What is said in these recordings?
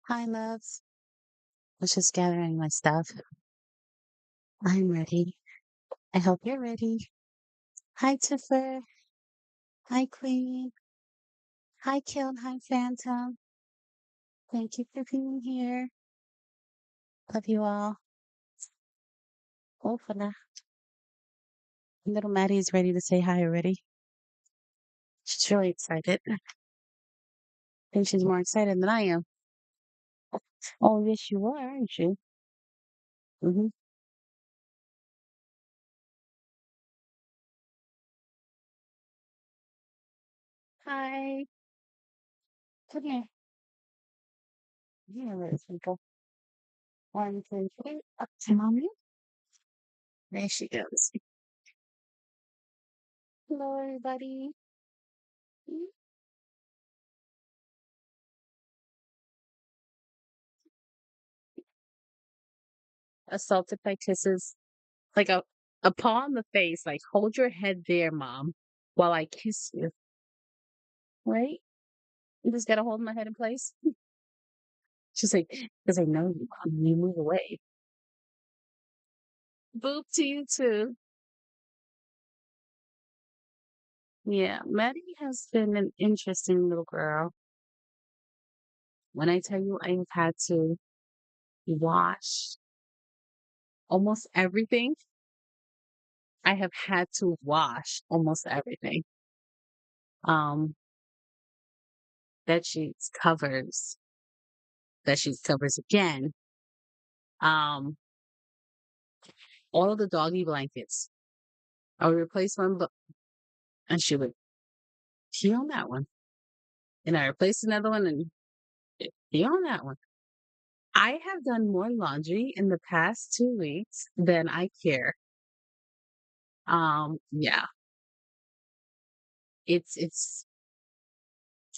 Hi, loves. I was just gathering my stuff. I'm ready. I hope you're ready. Hi, Tiffer. Hi, Queen. Hi, Kill. Hi, Phantom. Thank you for being here. Love you all. Hopefully. Little Maddie is ready to say hi already. She's really excited. I think she's more excited than I am. Oh, yes, you are, aren't you? Mm-hmm. Hi. Come here. Yeah, where is Twinkle? One, two, three. Up to mommy. There she goes. Hello, everybody. Assaulted by kisses. Like a paw on the face, like hold your head there, mom, while I kiss you. Right? You just gotta hold my head in place. She's like, because I know you, mom. You move away. Boop to you too. Yeah, Maddie has been an interesting little girl. When I tell you I have had to wash almost everything, I have had to wash almost everything. Um, bed sheets, covers, bed sheets, covers again. Um, all of the doggy blankets. I would replace one, but and she would pee on that one. And I replaced another one and pee on that one. I have done more laundry in the past 2 weeks than I care. Yeah, it's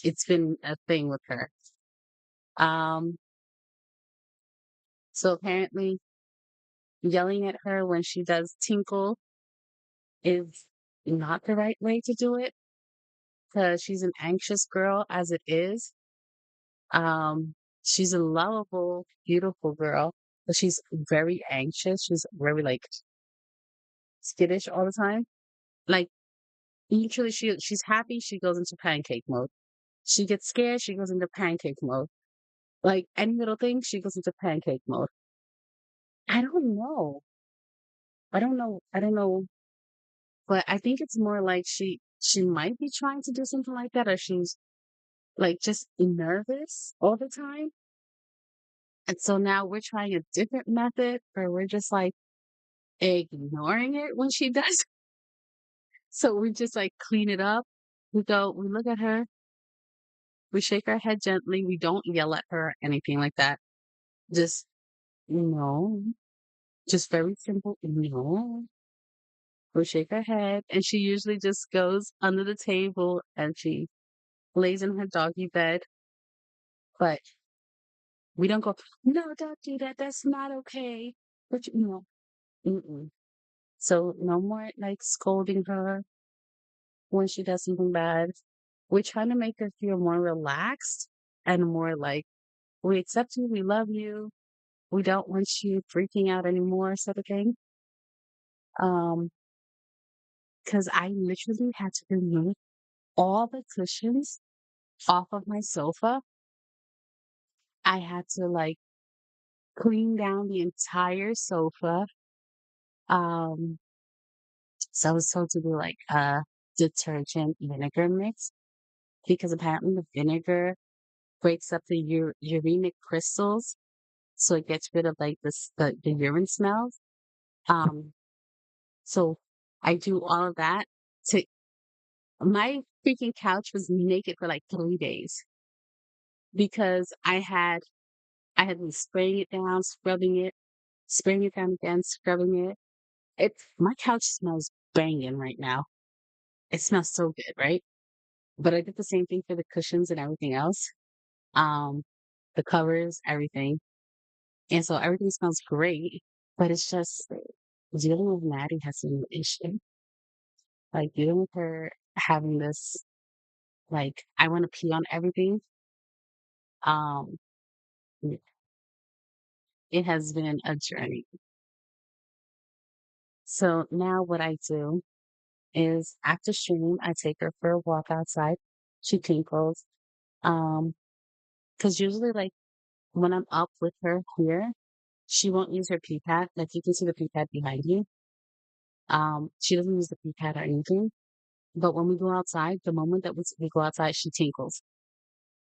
it's been a thing with her. Um, so apparently yelling at her when she does tinkle is not the right way to do it because she's an anxious girl as it is. She's a lovable, beautiful girl, but she's very anxious. She's very like skittish all the time. Like literally she's happy, she goes into pancake mode. She gets scared, she goes into pancake mode. Like any little thing, she goes into pancake mode. I don't know. I don't know. But I think it's more like she might be trying to do something like that, or she's like just nervous all the time. And so now we're trying a different method where we're just like ignoring it when she does. So we just like clean it up. We look at her, we shake our head gently. We don't yell at her or anything like that. Just no, just very simple. No, we shake her head, and she usually just goes under the table and she lays in her doggy bed. But we don't go, no, don't do that. That's not okay. But you know, mm-mm. So no more like scolding her when she does something bad. We're trying to make her feel more relaxed and more like we accept you, we love you, we don't want you freaking out anymore, sort of thing. Um, because I literally had to remove all the cushions off of my sofa. I had to like clean down the entire sofa. Um, so I was told to do like a detergent vinegar mix because apparently the vinegar breaks up the urinic crystals, so it gets rid of like the urine smells. Um, so I do all of that to my freaking couch was naked for like 3 days because I had been spraying it down, scrubbing it, spraying it down again, scrubbing it. My couch smells banging right now. It smells so good, right? But I did the same thing for the cushions and everything else. Um, the covers, everything. And so everything smells great, but it's just dealing with Maddie has been an issue. Like dealing with her having this, like, I want to pee on everything. Um, It has been a journey. So now what I do is after stream, I take her for a walk outside. She tinkles. Um, because usually like when I'm up with her here, she won't use her pee pad. Like you can see the pee pad behind me. She doesn't use the pee pad or anything. But when we go outside, the moment that we go outside, she tinkles.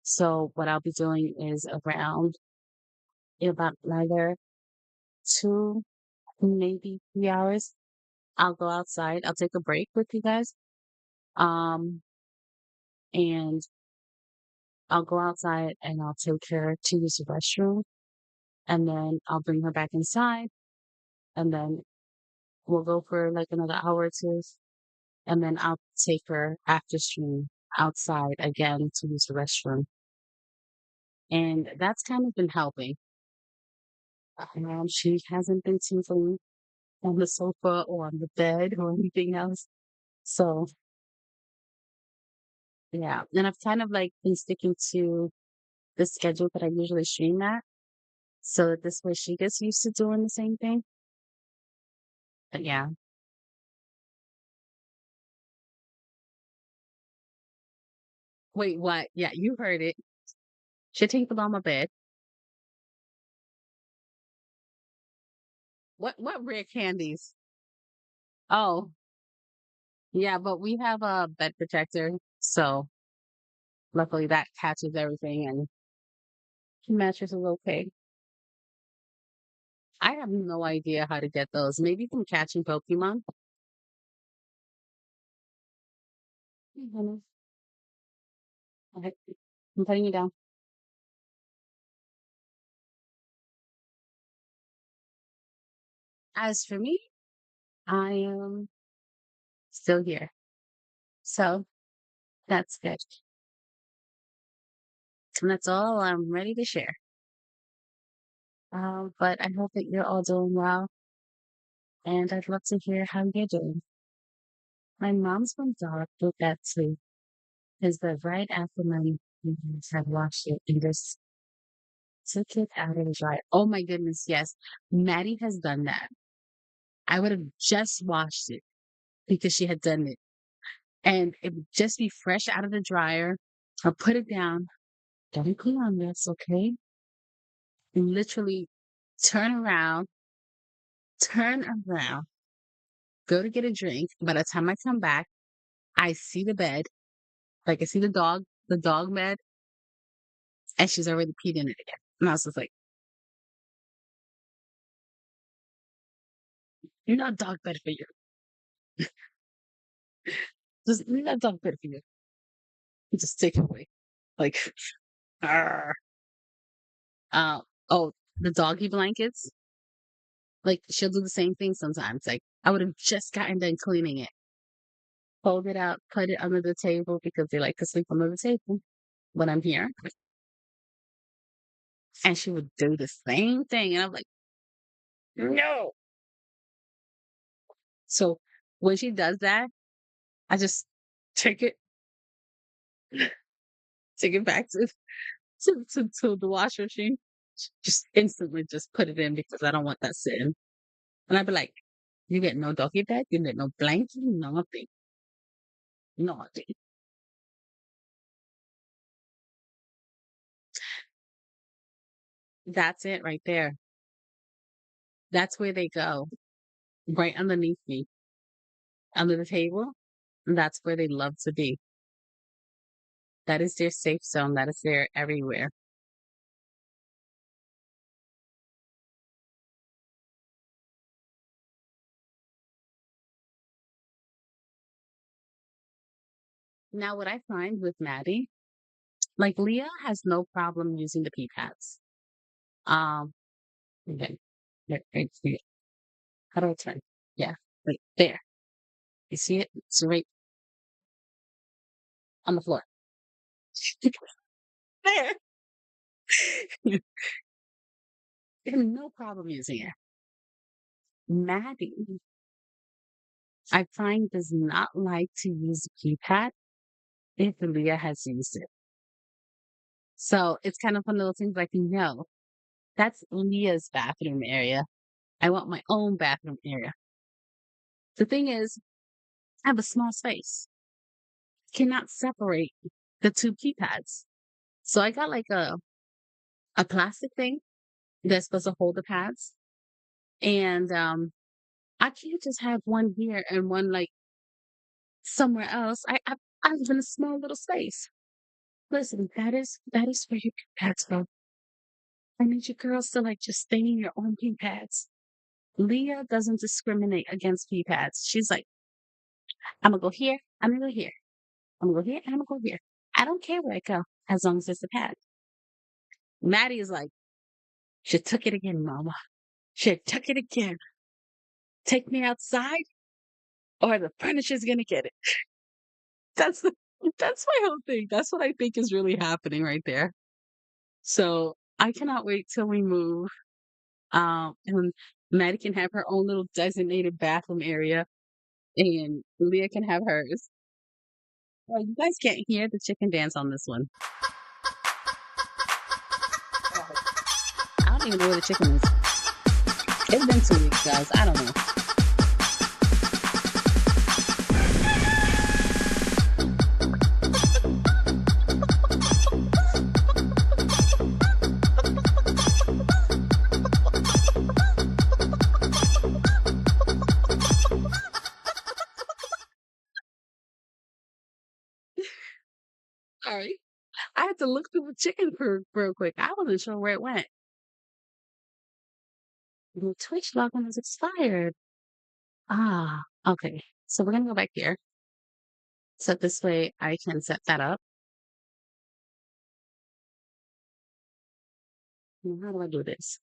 So what I'll be doing is around in about another 2, maybe 3 hours, I'll go outside. I'll take a break with you guys. Um, and I'll go outside and I'll take her to use the restroom and then I'll bring her back inside and then we'll go for like another hour or two and then I'll take her after stream outside again to use the restroom. And that's kind of been helping. She hasn't been tinkling on the sofa or on the bed or anything else. So yeah. And I've kind of like been sticking to the schedule that I usually stream at. So that this way she gets used to doing the same thing. But yeah. Wait, what? Yeah, you heard it. She tinkled on my bed. What rare candies? Oh, yeah, but we have a bed protector, so luckily that catches everything and mattress is okay. I have no idea how to get those. Maybe from catching Pokemon. Mhm. Okay, I'm putting you down. As for me, I am still here. So that's good. And that's all I'm ready to share. But I hope that you're all doing well, and I'd love to hear how you're doing. My mom's from dog put that too, because the right after my parents had washed it and just took it out of the dryer. Oh my goodness, yes. Maddie has done that. I would have just washed it because she had done it. And it would just be fresh out of the dryer. I'll put it down. Don't put on this, okay? Literally turn around, turn around, go to get a drink. By the time I come back, I see the bed, like I see the dog bed, and she's already peed in it again. And I was just like, "You're not dog bed for you. Just you're not dog bed for you. Just take it away." Like, arr. Uh, oh, the doggy blankets. Like she'll do the same thing sometimes. Like I would have just gotten done cleaning it, fold it out, put it under the table because they like to sleep under the table when I'm here. And she would do the same thing. And I'm like, no. So when she does that, I just take it, take it back to the wash machine. Just instantly just put it in because I don't want that sitting. And I'd be like, you get no doggy bed, you get no blanket, nothing. Nothing. That's it right there. That's where they go. Right underneath me, under the table. And that's where they love to be. That is their safe zone. That is their everywhere. Now, what I find with Maddie, like Leah has no problem using the pee pads. Um, okay. Right. How do I turn? Yeah, right there. You see it? It's right on the floor. There. They have no problem using it. Maddie, I find, does not like to use the pee pad if Leah has used it. So it's kind of one of those things like, no. That's Leah's bathroom area. I want my own bathroom area. The thing is, I have a small space. Cannot separate the two pee pads. So I got like a plastic thing that's supposed to hold the pads. And I can't just have one here and one like somewhere else. I live in a small little space. Listen, that is where your pee pads go. I need you girls to like just stay in your own pee pads. Leah doesn't discriminate against pee pads. She's like, I'm gonna go here, I'm gonna go here. I'm gonna go here, and I'm gonna go here. I don't care where I go, as long as it's a pad. Maddie is like, she took it again, mama. She took it again. Take me outside or the furniture's gonna get it. That's the that's my whole thing. That's what I think is really happening right there. So I cannot wait till we move. And Maddie can have her own little designated bathroom area and Leah can have hers. Well, you guys can't hear the chicken dance on this one. I don't even know where the chicken is. It's been 2 weeks, guys. I don't know. Sorry. I had to look through the chicken for real quick. I wasn't sure where it went. The Twitch login is expired. Ah, okay. So we're gonna go back here. So this way I can set that up. How do I do this?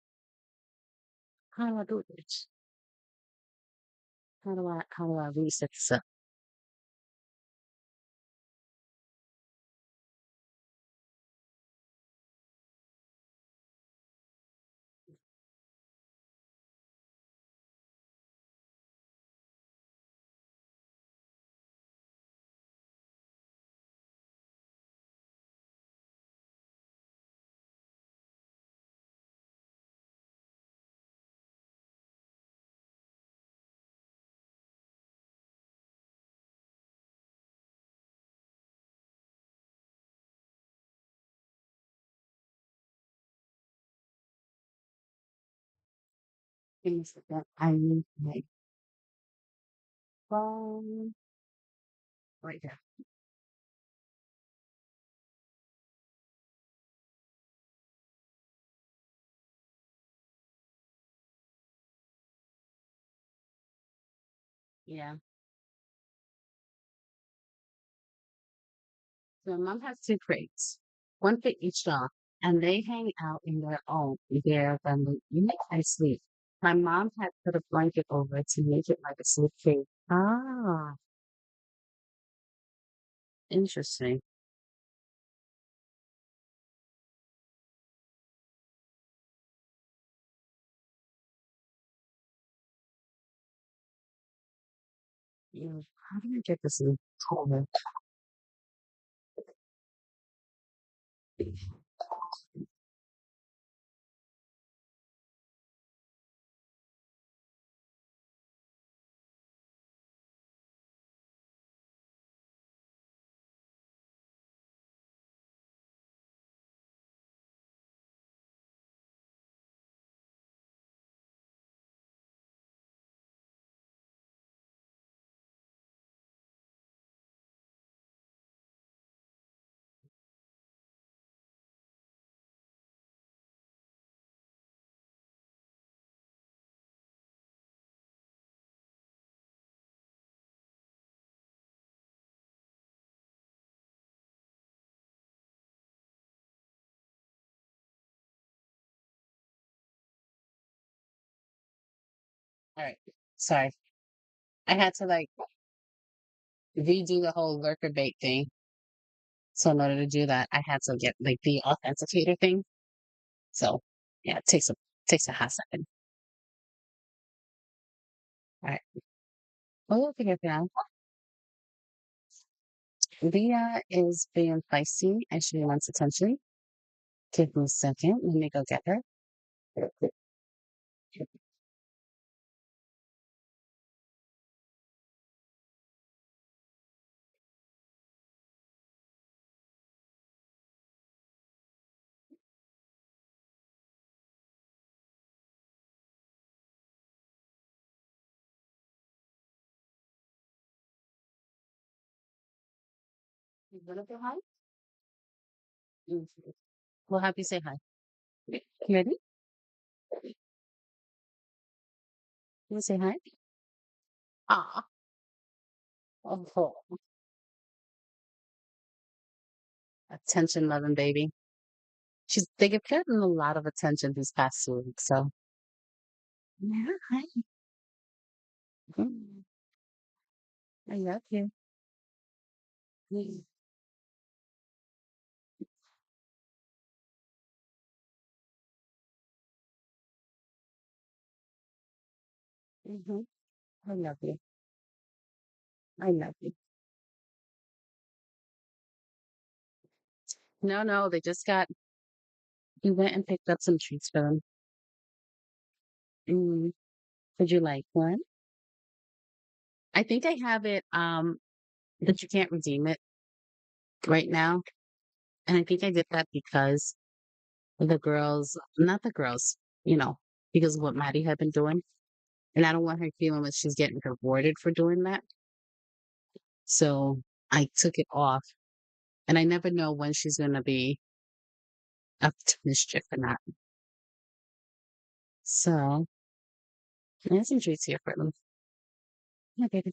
How do I do this? How do I reset this up? Things that I need my phone right there. Yeah. So mom has two crates, one for each dog, and they hang out in their own there when they eat and sleep. My mom had put a blanket over it to make it like a sleep cave. Ah, interesting. Yeah, how do I get this in color? All right. Sorry. I had to like redo the whole lurker bait thing. So in order to do that, I had to get like the authenticator thing. So yeah, it takes a hot second. All right. Well, we'll figure it out. Leah is being feisty and she wants attention. Give me a second. Let me go get her. You gonna say hi? Mm. We'll have you say hi. You ready? You say hi? Ah, oh, attention loving baby. They get gotten a lot of attention these past 2 weeks. So yeah, hi. Mm, I love you. Mm-hmm. Mm-hmm. I love you. I love you. No, no, they just got. We went and picked up some treats for them. Mm. Would you like one? I think I have it. That you can't redeem it right now, and I think I did that because the girls, not the girls, you know, because of what Maddie had been doing, and I don't want her feeling that she's getting rewarded for doing that. So I took it off, and I never know when she's gonna be up to mischief or not. So there's some treats here for them. Yeah, baby.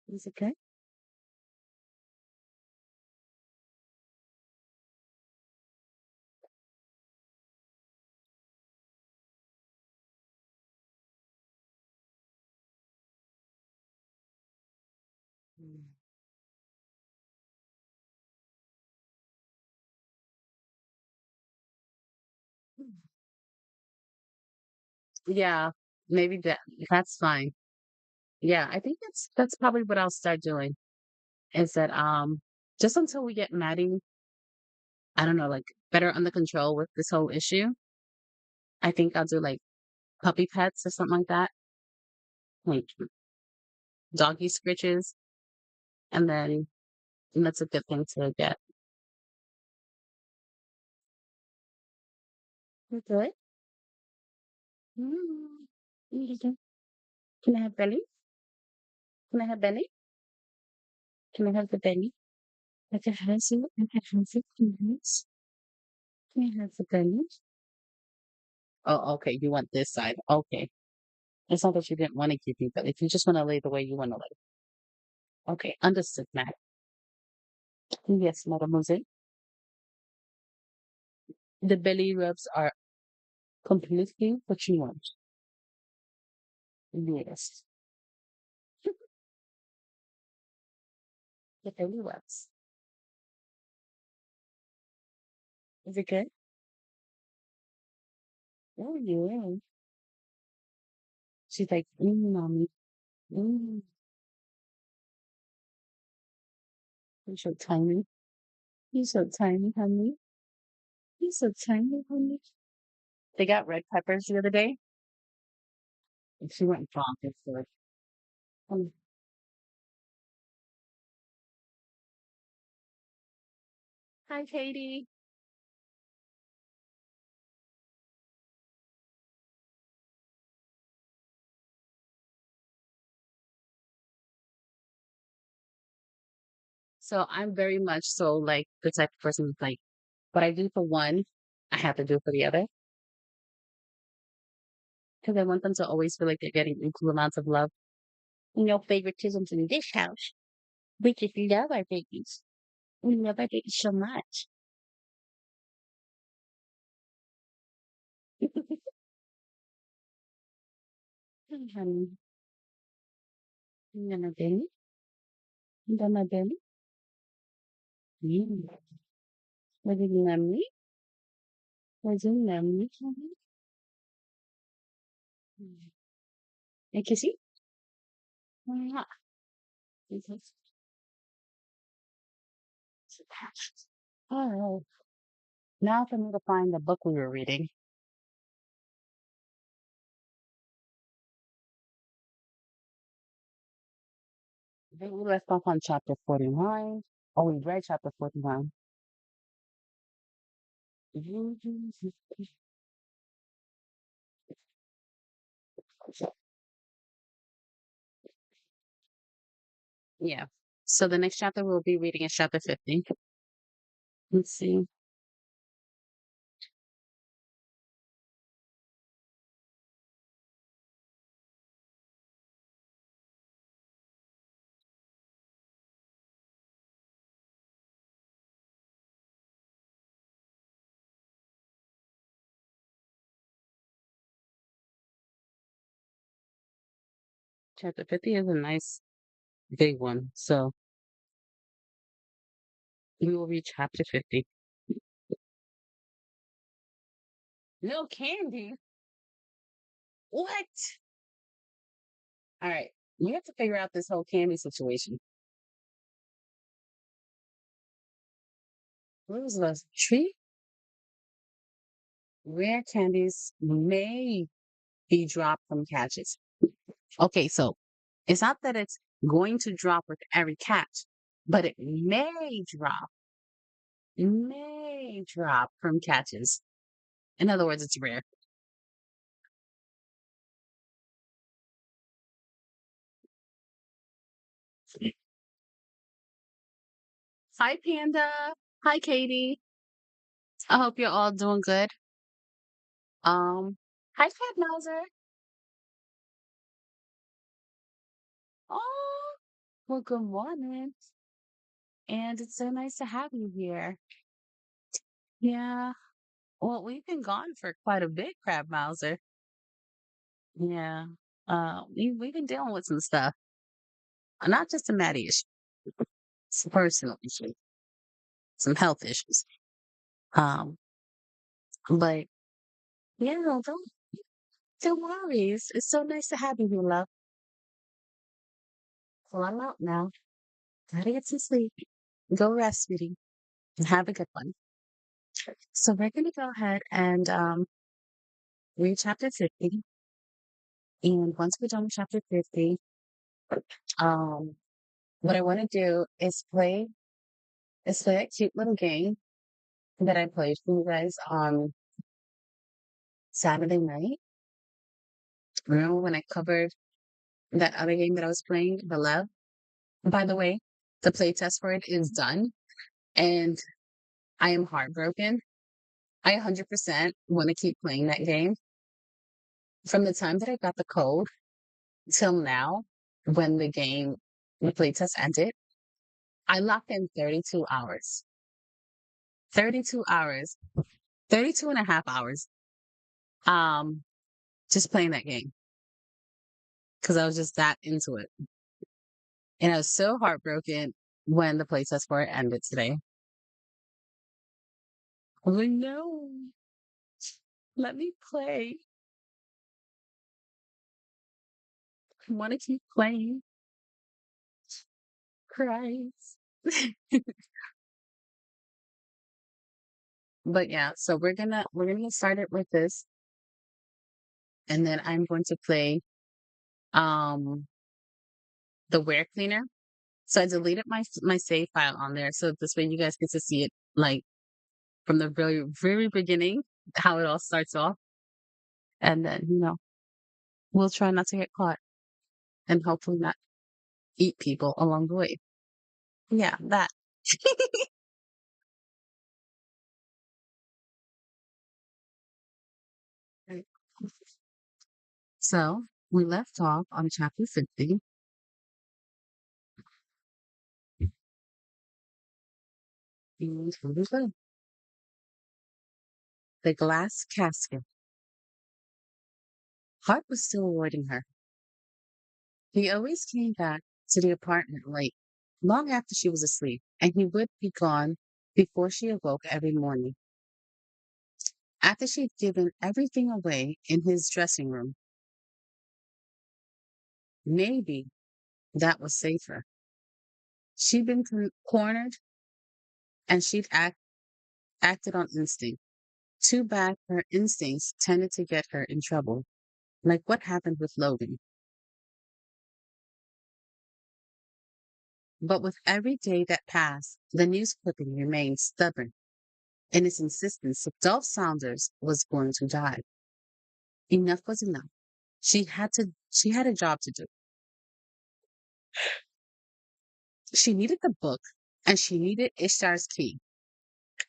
Is it good? Mm. Yeah, maybe that's fine. Yeah, I think that's probably what I'll start doing. Is that just until we get Maddie, I don't know, like better under control with this whole issue. I think I'll do like puppy pets or something like that, like doggy scritches, and then and that's a good thing to get. You good? Mm. Mhm. Can I have belly? Can I have belly? Can I have the belly? Like a has it? Like a has it? Can I have the belly? Oh, okay. You want this side? Okay. It's not that you didn't want to give me, but if you just want to lay the way you want to lay. Okay, understood, Matt. Yes, mademoiselle. The belly rubs are completely what you want. Yes. The belly rubs. Is it good? Oh, yeah. She's like, mommy. Mm, you're so tiny. You're so tiny, honey. You're so tiny, honey. They got red peppers the other day, and she went bonkers for it. Um, Hi, Katie. So I'm very much so like the type of person who's like, what I do for one, I have to do for the other. Because I want them to always feel like they're getting equal amounts of love. No favoritisms in this house. We just love our babies. We love our babies so much. Hey, honey, you got my belly? You got my belly? Mm. Was it nummy? Was it nummy, honey? Mm. A kissy? Mwah. Mhm. All right. Now for me to find the book we were reading. I think we left off on chapter 49. Oh, we read chapter 49. Yeah. So the next chapter we'll be reading is chapter 50. Let's see. Chapter 50 is a nice big one. So we will read chapter 50. No candy. What? All right. We have to figure out this whole candy situation. What was the tree? Rare candies may be dropped from catches. Okay, so it's not that it's going to drop with every catch, but it may drop from catches. In other words, it's rare. Hi, Panda. Hi, Katie. I hope you're all doing good. Hi, Cat Mauser. Oh, well, good morning. And it's so nice to have you here. Yeah. Well, we've been gone for quite a bit, Crab Mauser. Yeah. We've been dealing with some stuff, not just a Maddie issue, some personal issues, some health issues. Um, but yeah, no, don't worry. It's so nice to have you here, love. Well, I'm out now. Gotta get some sleep. Go rest, sweetie, and have a good one. So we're gonna go ahead and read chapter 50. And once we're done with chapter 50, um, what I want to do is play a cute little game that I played for you guys on Saturday night. Remember when I covered that other game that I was playing, the Love? By the way, the playtest for it is done, and I am heartbroken. I 100% want to keep playing that game. From the time that I got the code till now, when the playtest ended, I locked in 32 hours. 32 hours, 32 and a half hours, um, just playing that game because I was just that into it. And I was so heartbroken when the playtest for it ended today. I was like, no, let me play. I want to keep playing. Cries. But yeah, so we're gonna get started with this, and then I'm going to play um the wear cleaner. So I deleted my save file on there, so this way you guys get to see it like from the very beginning, how it all starts off, and then we'll try not to get caught, and hopefully not eat people along the way. Yeah, that. Right. So we left off on chapter 50. And here we go. The glass casket. Hart was still avoiding her. He always came back to the apartment late, long after she was asleep, and he would be gone before she awoke every morning. After she'd given everything away in his dressing room, maybe that was safer. She'd been cornered and acted on instinct. Too bad her instincts tended to get her in trouble, like what happened with Logan. But with every day that passed, the news clipping remained stubborn in its insistence that Dolph Saunders was going to die. Enough was enough. She had a job to do. She needed the book and she needed Ishtar's key.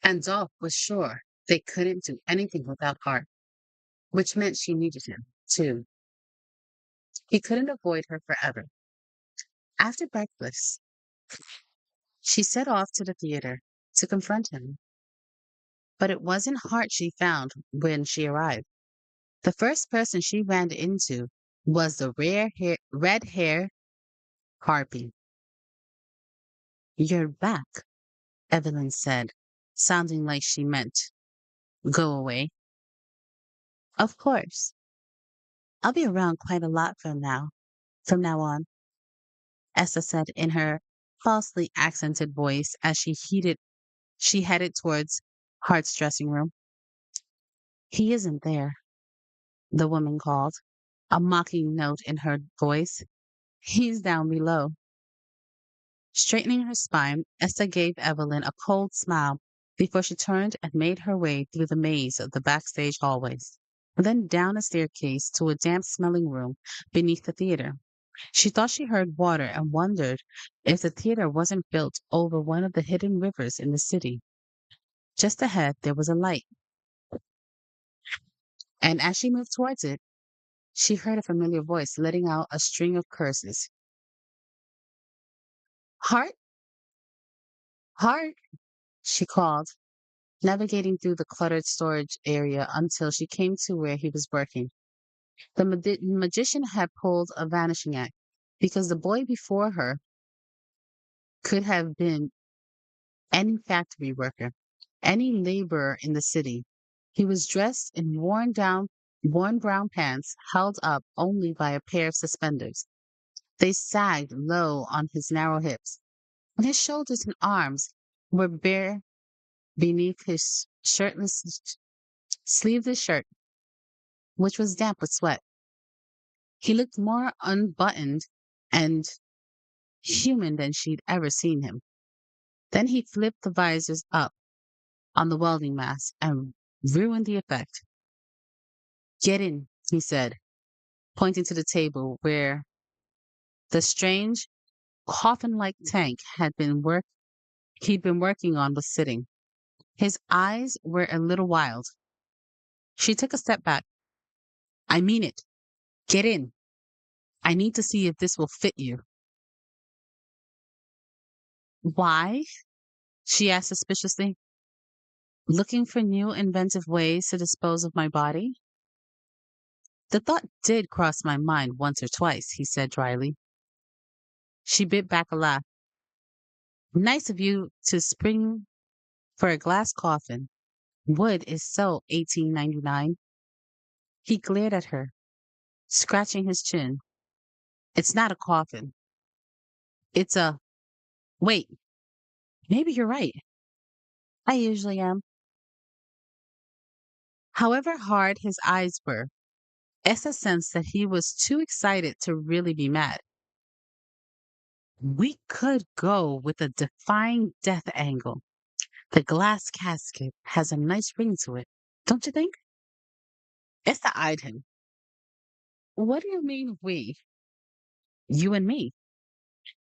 And Dolph was sure they couldn't do anything without Hart, which meant she needed him, too. He couldn't avoid her forever. After breakfast, she set off to the theater to confront him. But it wasn't Hart she found when she arrived. The first person she ran into was the red hair harpy. You're back, Evelyn said, sounding like she meant, go away. Of course. I'll be around quite a lot from now on, Essa said in her falsely accented voice as she headed towards Hart's dressing room. He isn't there, the woman called, a mocking note in her voice. He's down below. Straightening her spine, Essa gave Evelyn a cold smile before she turned and made her way through the maze of the backstage hallways, then down a staircase to a damp-smelling room beneath the theater. She thought she heard water and wondered if the theater wasn't built over one of the hidden rivers in the city. Just ahead, there was a light, and as she moved towards it, she heard a familiar voice letting out a string of curses. Hart, Hart, she called, navigating through the cluttered storage area until she came to where he was working. The magician had pulled a vanishing act because the boy before her could have been any factory worker, any laborer in the city. He was dressed in worn brown pants held up only by a pair of suspenders. They sagged low on his narrow hips, and his shoulders and arms were bare beneath his sleeveless shirt, which was damp with sweat. He looked more unbuttoned and human than she'd ever seen him. Then he flipped the visors up on the welding mask and ruined the effect. Get in, he said, pointing to the table where the strange, coffin-like tank he'd been working on was sitting. His eyes were a little wild. She took a step back. I mean it. Get in. I need to see if this will fit you. Why? She asked suspiciously. Looking for new inventive ways to dispose of my body? The thought did cross my mind once or twice, he said dryly. She bit back a laugh. Nice of you to spring for a glass coffin. Wood is so 1899. He glared at her, scratching his chin. It's not a coffin. It's a. Wait, maybe you're right. I usually am. However hard his eyes were, Essa sensed that he was too excited to really be mad. We could go with a defying death angle. The glass casket has a nice ring to it, don't you think? Essa eyed him. What do you mean we? You and me.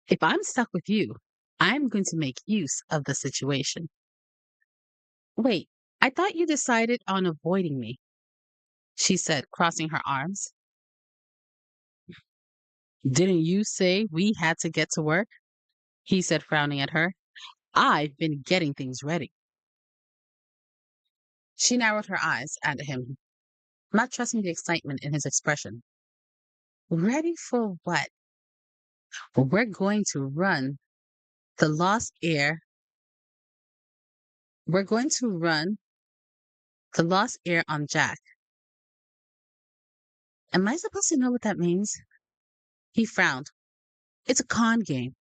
If I'm stuck with you, I'm going to make use of the situation. Wait, I thought you decided on avoiding me, she said, crossing her arms. Didn't you say we had to get to work? He said, frowning at her. I've been getting things ready. She narrowed her eyes at him, not trusting the excitement in his expression. Ready for what? We're going to run the lost air. We're going to run the lost air on Jack. Am I supposed to know what that means? He frowned. It's a con game.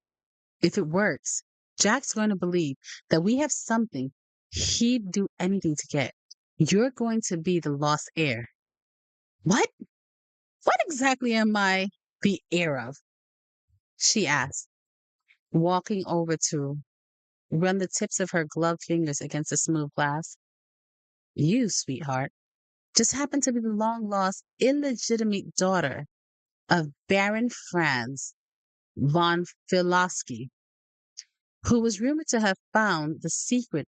If it works, Jack's going to believe that we have something he'd do anything to get. You're going to be the lost heir. What? What exactly am I the heir of? She asked, walking over to run the tips of her gloved fingers against the smooth glass. You, sweetheart, just happen to be the long lost, illegitimate daughter of Baron Franz von Filasky, who was rumored to have found the secret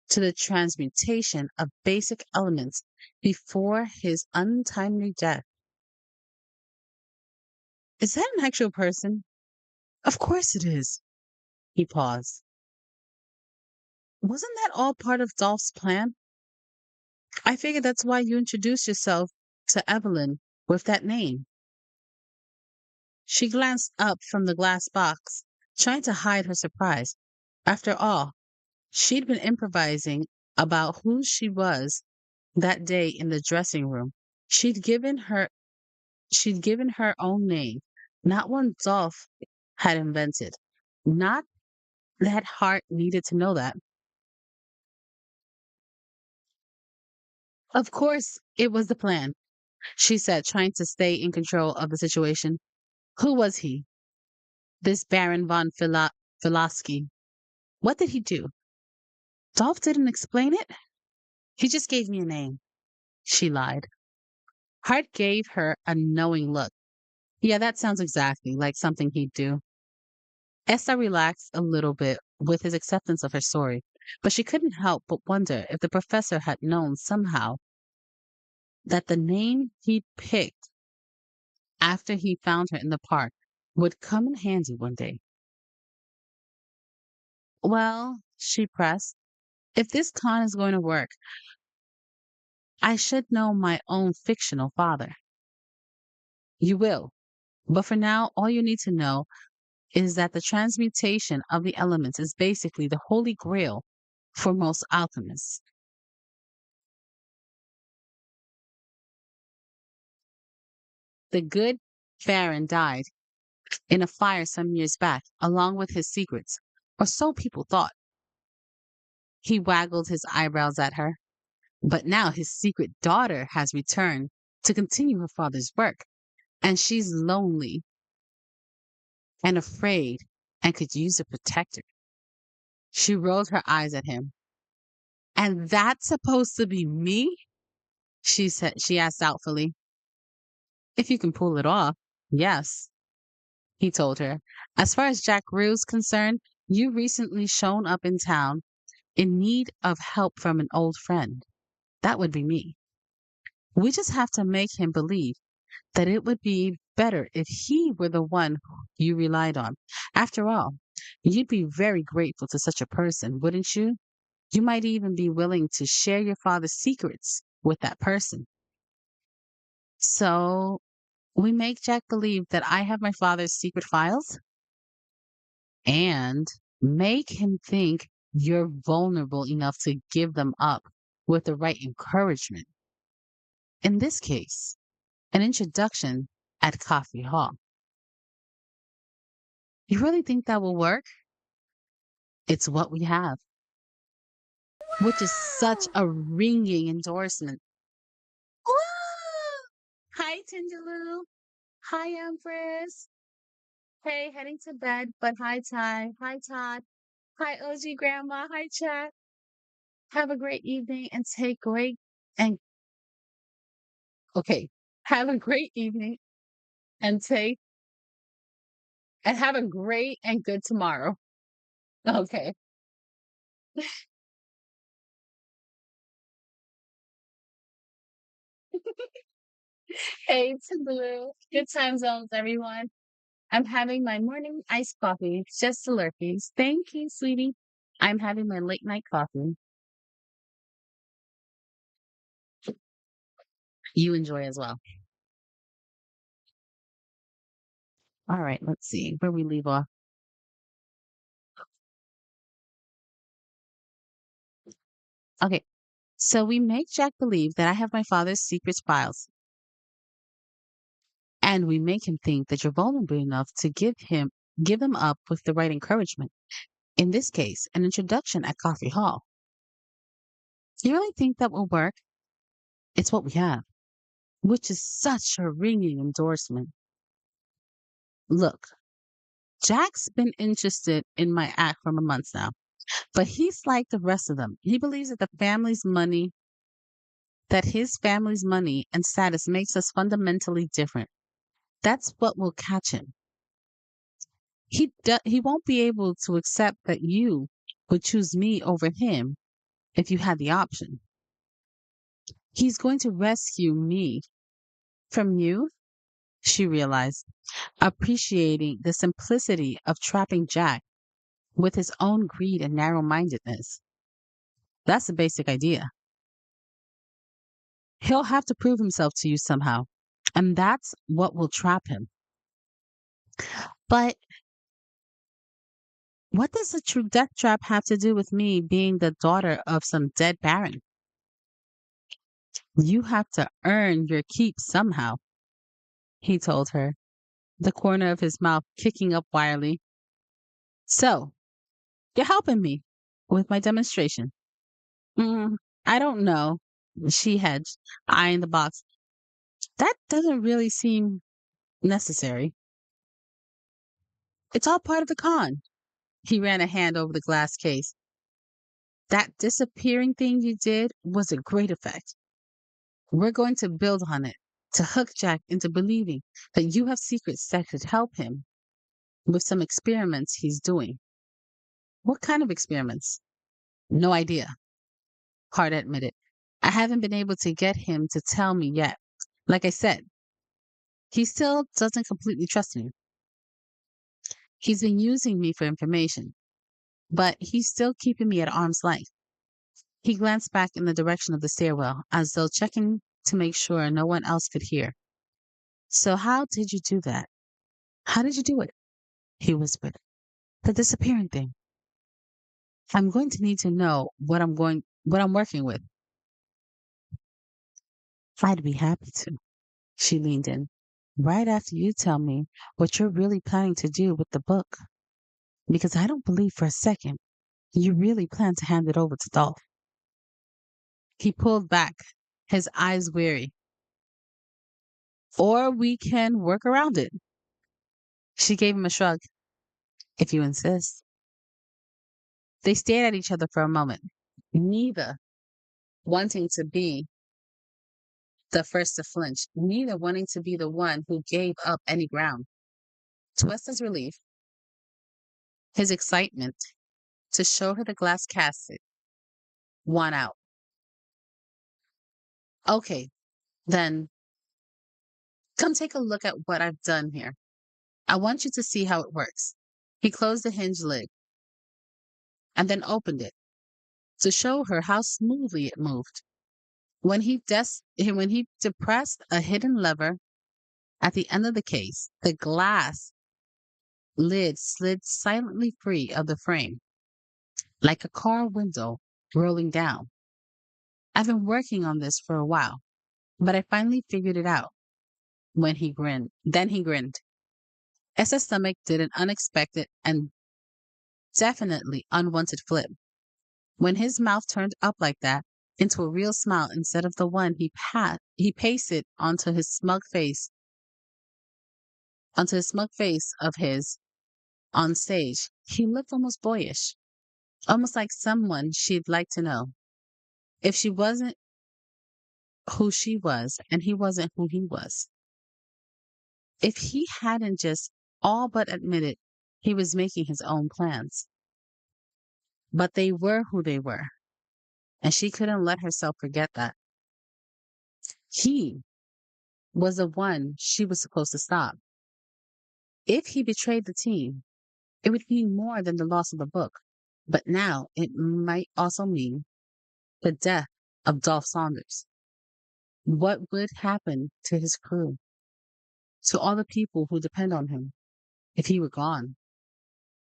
to the transmutation of basic elements before his untimely death. Is that an actual person? Of course it is. He paused. Wasn't that all part of Dolph's plan? I figured that's why you introduced yourself to Evelyn with that name. She glanced up from the glass box, trying to hide her surprise. After all, she'd been improvising about who she was that day in the dressing room. She'd given her she'd given her own name, not one Dolph had invented. Not that Hart needed to know that. Of course, it was the plan, she said, trying to stay in control of the situation. Who was he? This Baron von Filasky. What did he do? Dolph didn't explain it. He just gave me a name. She lied. Hart gave her a knowing look. Yeah, that sounds exactly like something he'd do. Esther relaxed a little bit with his acceptance of her story, but she couldn't help but wonder if the professor had known somehow that the name he'd picked after he found her in the park would come in handy one day. Well, she pressed, if this con is going to work, I should know my own fictional father. You will. But for now, all you need to know is that the transmutation of the elements is basically the holy grail for most alchemists. The good Baron died in a fire some years back, along with his secrets, or so people thought. He waggled his eyebrows at her. But now his secret daughter has returned to continue her father's work, and she's lonely and afraid and could use a protector. She rolled her eyes at him. And that's supposed to be me? She asked doubtfully. If you can pull it off, yes, he told her. As far as Jack Rue's concerned, you recently shown up in town in need of help from an old friend. That would be me. We just have to make him believe that it would be better if he were the one you relied on. After all, you'd be very grateful to such a person, wouldn't you? You might even be willing to share your father's secrets with that person. So we make Jack believe that I have my father's secret files and make him think you're vulnerable enough to give them up with the right encouragement. In this case, an introduction at Coffee Hall. You really think that will work? It's what we have, which is such a ringing endorsement. Woo! Hi, Tinjaloo. Hi, Empress. Hey, heading to bed, but hi, Ty. Hi, Todd. Hi, OG Grandma. Hi, Chat. Have a great evening and take great and okay. Have a great evening and take and have a great and good tomorrow. Okay. Hey, Tinjaloo. Good time zones, everyone. I'm having my morning iced coffee, just the lurkies. Thank you, sweetie. I'm having my late night coffee. You enjoy as well. All right, let's see where we leave off. Okay, so we make Jack believe that I have my father's secret files, and we make him think that you're vulnerable enough to give them up with the right encouragement. In this case, an introduction at Coffee Hall. You really think that will work? It's what we have, which is such a ringing endorsement. Look, Jack's been interested in my act for months now, but he's like the rest of them. He believes that his family's money and status makes us fundamentally different. That's what will catch him. He won't be able to accept that you would choose me over him if you had the option. He's going to rescue me from you, she realized, appreciating the simplicity of trapping Jack with his own greed and narrow mindedness. That's the basic idea. He'll have to prove himself to you somehow, and that's what will trap him. But what does a true death trap have to do with me being the daughter of some dead baron? You have to earn your keep somehow, he told her, the corner of his mouth kicking up wildly. So, you're helping me with my demonstration. Mm, I don't know, she hedged, eyeing the box. That doesn't really seem necessary. It's all part of the con. He ran a hand over the glass case. That disappearing thing you did was a great effect. We're going to build on it to hook Jack into believing that you have secrets that could help him with some experiments he's doing. What kind of experiments? No idea, Hart admitted. I haven't been able to get him to tell me yet. Like I said, he still doesn't completely trust me. He's been using me for information, but he's still keeping me at arm's length. He glanced back in the direction of the stairwell, as though checking to make sure no one else could hear. So how did you do that? How did you do it? He whispered. The disappearing thing. I'm going to need to know what I'm working with. I'd be happy to. She leaned in. Right after you tell me what you're really planning to do with the book. Because I don't believe for a second you really plan to hand it over to Dolph. He pulled back, his eyes weary. Or we can work around it. She gave him a shrug. If you insist. They stared at each other for a moment, neither wanting to be the first to flinch, neither wanting to be the one who gave up any ground. To Weston's relief, his excitement to show her the glass casket won out. Okay, then come take a look at what I've done here. I want you to see how it works. He closed the hinge lid and then opened it to show her how smoothly it moved. When he depressed a hidden lever at the end of the case, the glass lid slid silently free of the frame, like a car window rolling down. I've been working on this for a while, but I finally figured it out when he grinned. Then he grinned. Essa's stomach did an unexpected and definitely unwanted flip. When his mouth turned up like that into a real smile instead of the one he pasted onto his smug face of his on stage, he looked almost boyish, almost like someone she'd like to know. If she wasn't who she was and he wasn't who he was. If he hadn't just all but admitted he was making his own plans. But they were who they were, and she couldn't let herself forget that. He was the one she was supposed to stop. If he betrayed the team, it would mean more than the loss of the book. But now it might also mean the death of Dolph Saunders. What would happen to his crew, to all the people who depend on him, if he were gone?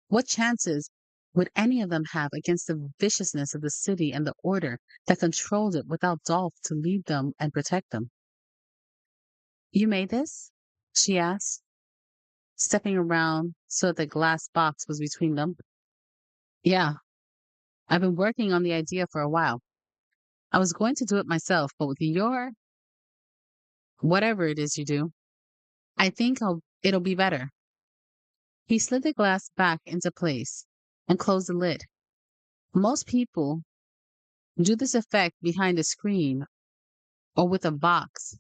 What chances would any of them have against the viciousness of the city and the order that controlled it without Dolph to lead them and protect them? You made this? She asked, stepping around so that the glass box was between them. Yeah, I've been working on the idea for a while. I was going to do it myself, but with your whatever it is you do, I think it'll be better. He slid the glass back into place and closed the lid. Most people do this effect behind a screen or with a box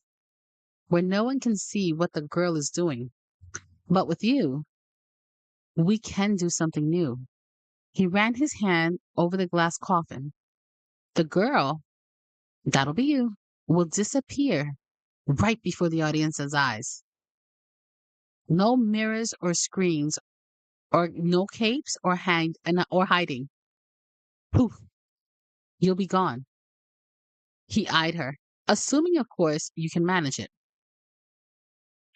where no one can see what the girl is doing. But with you, we can do something new. He ran his hand over the glass coffin. The girl, that'll be you, will disappear right before the audience's eyes. No mirrors or screens or no capes or hiding. Poof, you'll be gone. He eyed her, assuming, of course, you can manage it.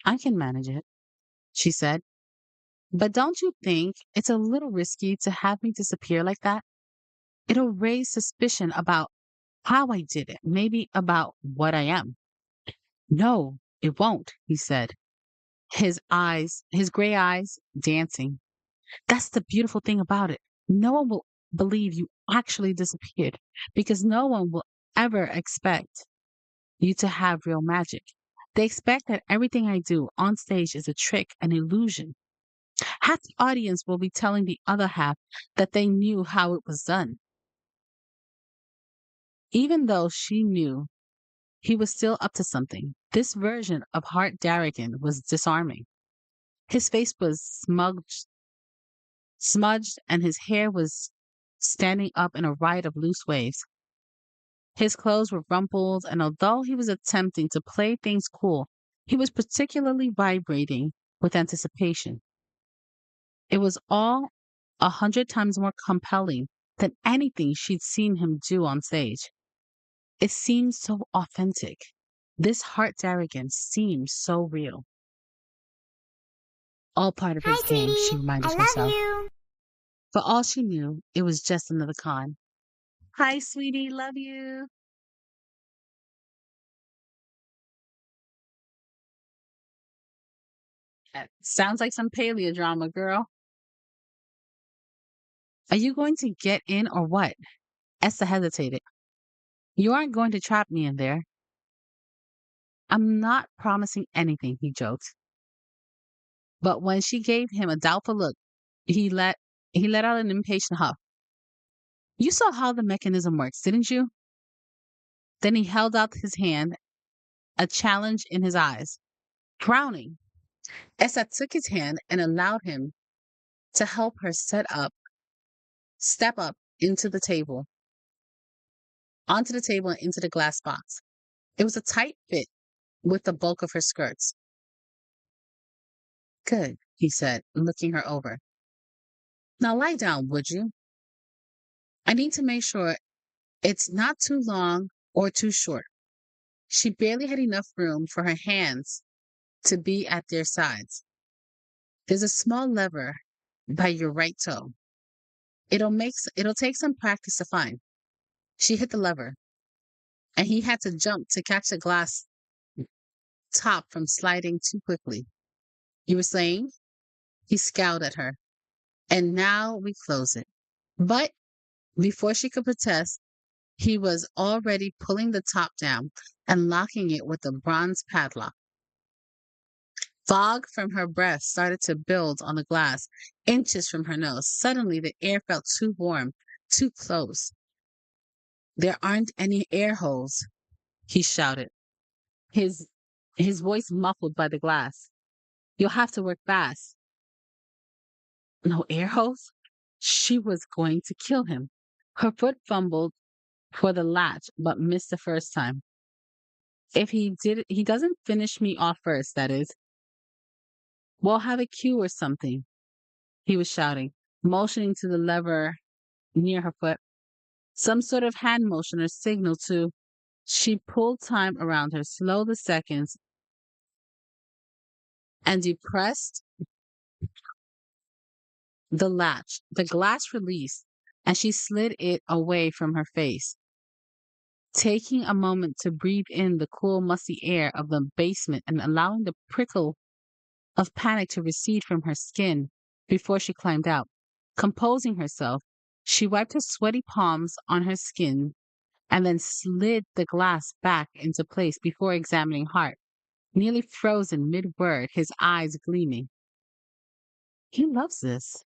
I can manage it, she said. But don't you think it's a little risky to have me disappear like that? It'll raise suspicion about how I did it, maybe about what I am. No, it won't, he said, his gray eyes dancing. That's the beautiful thing about it. No one will believe you actually disappeared because no one will ever expect you to have real magic. They expect that everything I do on stage is a trick, an illusion. Half the audience will be telling the other half that they knew how it was done. Even though she knew he was still up to something, this version of Hart Darrigan was disarming. His face was smudged, and his hair was standing up in a riot of loose waves. His clothes were rumpled, and although he was attempting to play things cool, he was particularly vibrating with anticipation. It was all 100 times more compelling than anything she'd seen him do on stage. It seemed so authentic. This Hart Darrigan seemed so real. All part of Hi, his game, she sweetie. I reminded love herself. you. For all she knew, it was just another con. Hi, sweetie. Love you. Sounds like some paleo drama, girl. Are you going to get in or what? Esther hesitated. You aren't going to trap me in there. I'm not promising anything, he joked. But when she gave him a doubtful look, he let he let out an impatient huff. You saw how the mechanism works, didn't you? Then he held out his hand, a challenge in his eyes. Frowning, Esther took his hand and allowed him to help her step up onto the table and into the glass box. It was a tight fit with the bulk of her skirts. Good, he said, looking her over. Now lie down, would you? I need to make sure it's not too long or too short. She barely had enough room for her hands to be at their sides. There's a small lever by your right toe. It'll take some practice to find. She hit the lever, and he had to jump to catch the glass top from sliding too quickly. You were saying? He scowled at her. And now we close it. But before she could protest, he was already pulling the top down and locking it with a bronze padlock. Fog from her breath started to build on the glass, inches from her nose. Suddenly, the air felt too warm, too close. There aren't any air holes, he shouted, his, his voice muffled by the glass. You'll have to work fast. No air holes? She was going to kill him. Her foot fumbled for the latch, but missed the first time. If he doesn't finish me off first, that is. We'll have a cue or something, he was shouting, motioning to the lever near her foot. Some sort of hand motion or signal to. She pulled time around her, slowed the seconds, and depressed the latch. The glass released, and she slid it away from her face, taking a moment to breathe in the cool, musty air of the basement and allowing the prickle of panic to recede from her skin before she climbed out. Composing herself, She wiped her sweaty palms on her skin and then slid the glass back into place before examining Hart, nearly frozen mid-word, his eyes gleaming. He loves this.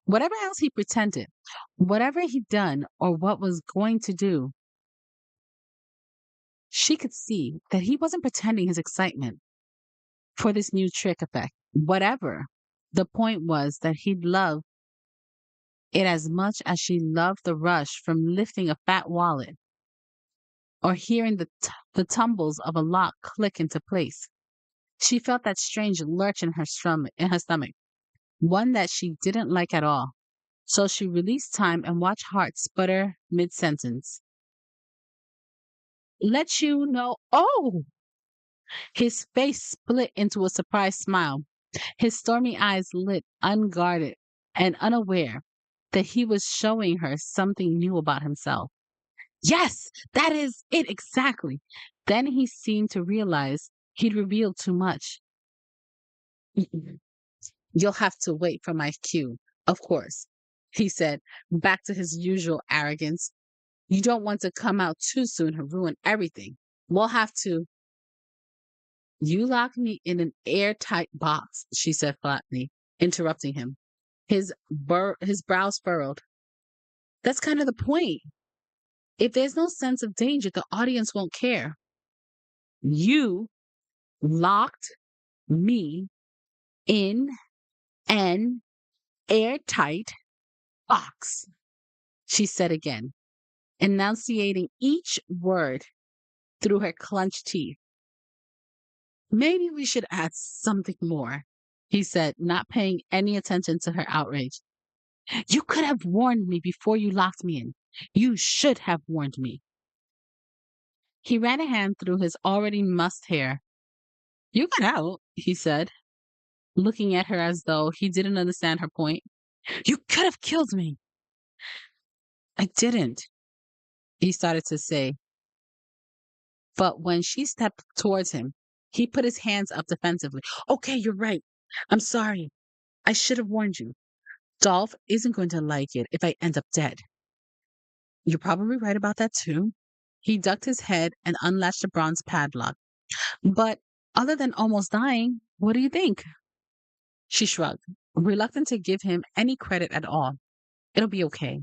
Whatever else he pretended, whatever he'd done or what was going to do, she could see that he wasn't pretending his excitement for this new trick effect. Whatever. The point was that he'd love it as much as she loved the rush from lifting a fat wallet or hearing the tumbles of a lock click into place. She felt that strange lurch in her stomach, one that she didn't like at all. So she released time and watched Hart sputter mid-sentence. Let you know. Oh! His face split into a surprised smile. His stormy eyes lit, unguarded and unaware that he was showing her something new about himself. Yes, that is it exactly. Then he seemed to realize he'd revealed too much. You'll have to wait for my cue, of course, he said, back to his usual arrogance. You don't want to come out too soon and ruin everything. We'll have to. You locked me in an airtight box, she said flatly, interrupting him. His brows furrowed. That's kind of the point. If there's no sense of danger, the audience won't care. You locked me in an airtight box, she said again, enunciating each word through her clenched teeth. Maybe we should add something more, he said, not paying any attention to her outrage. You could have warned me before you locked me in. You should have warned me. He ran a hand through his already mussed hair. You got out, he said, looking at her as though he didn't understand her point. You could have killed me. I didn't, he started to say. But when she stepped towards him, he put his hands up defensively. Okay, you're right. I'm sorry. I should have warned you. Dolph isn't going to like it if I end up dead. You're probably right about that too. He ducked his head and unlatched the bronze padlock. But other than almost dying, what do you think? She shrugged, reluctant to give him any credit at all. It'll be okay.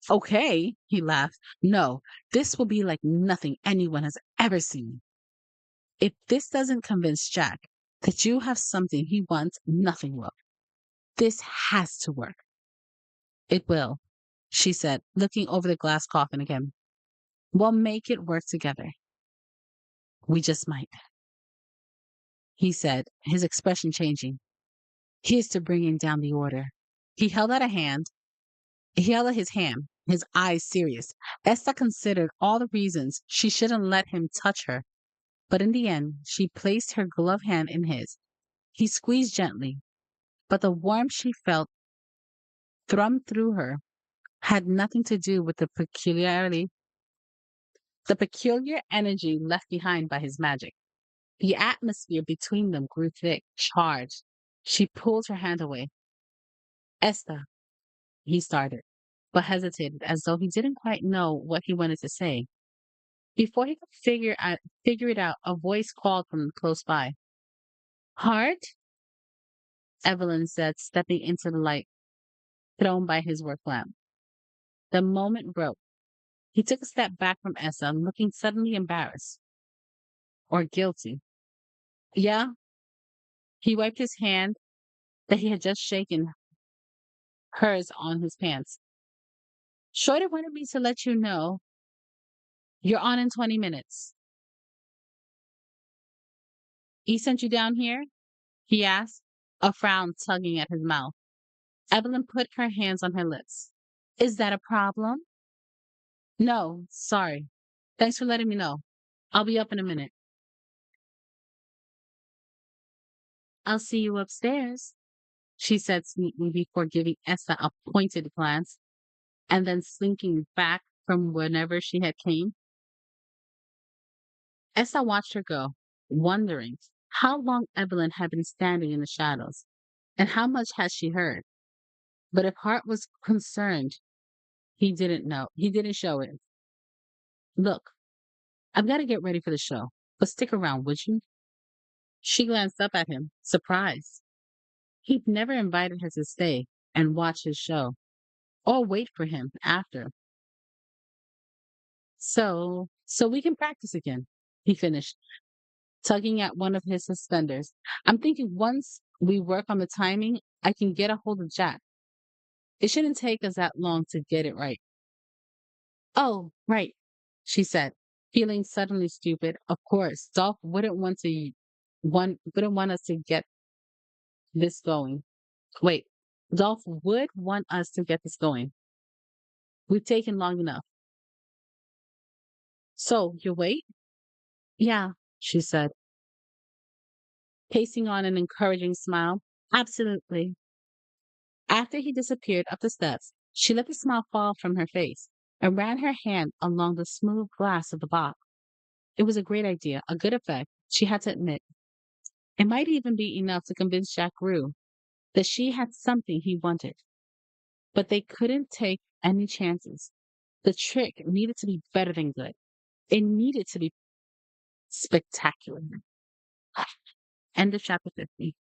Okay, he laughed. No, this will be like nothing anyone has ever seen. If this doesn't convince Jack that you have something he wants, nothing will. This has to work. It will, she said, looking over the glass coffin again. We'll make it work together. We just might, he said, his expression changing. Here's to bringing down the order. He held out a hand. He held out his hand, his eyes serious. Esther considered all the reasons she shouldn't let him touch her, but in the end, she placed her gloved hand in his. He squeezed gently, but the warmth she felt thrum through her had nothing to do with the peculiar energy left behind by his magic. The atmosphere between them grew thick, charged. She pulled her hand away. Esther, he started, but hesitated as though he didn't quite know what he wanted to say. Before he could figure it out, a voice called from close by. Hart? Evelyn said, stepping into the light thrown by his work lamp. The moment broke. He took a step back from Essa, looking suddenly embarrassed or guilty. Yeah, he wiped his hand that he had just shaken hers on his pants. Shorter wanted me to let you know you're on in 20 minutes. He sent you down here? He asked, a frown tugging at his mouth. Evelyn put her hands on her lips. Is that a problem? No, sorry. Thanks for letting me know. I'll be up in a minute. I'll see you upstairs, she said sweetly before giving Essa a pointed glance and then slinking back from whenever she had came. Essa watched her go, wondering how long Evelyn had been standing in the shadows and how much had she heard. But if Hart was concerned, he didn't know. He didn't show it. Look, I've got to get ready for the show, but stick around, would you? She glanced up at him, surprised. He'd never invited her to stay and watch his show or wait for him after. So we can practice again, he finished, tugging at one of his suspenders. I'm thinking once we work on the timing, I can get a hold of Jack. It shouldn't take us that long to get it right. Oh, right, she said, feeling suddenly stupid. Of course, Dolph wouldn't want us to get this going. Wait, Dolph would want us to get this going. We've taken long enough. So, you wait? Yeah, she said, pasting on an encouraging smile. Absolutely. After he disappeared up the steps, she let the smile fall from her face and ran her hand along the smooth glass of the box. It was a great idea, a good effect, she had to admit. It might even be enough to convince Jack Rue that she had something he wanted. But they couldn't take any chances. The trick needed to be better than good. It needed to be spectacular. End of chapter 50.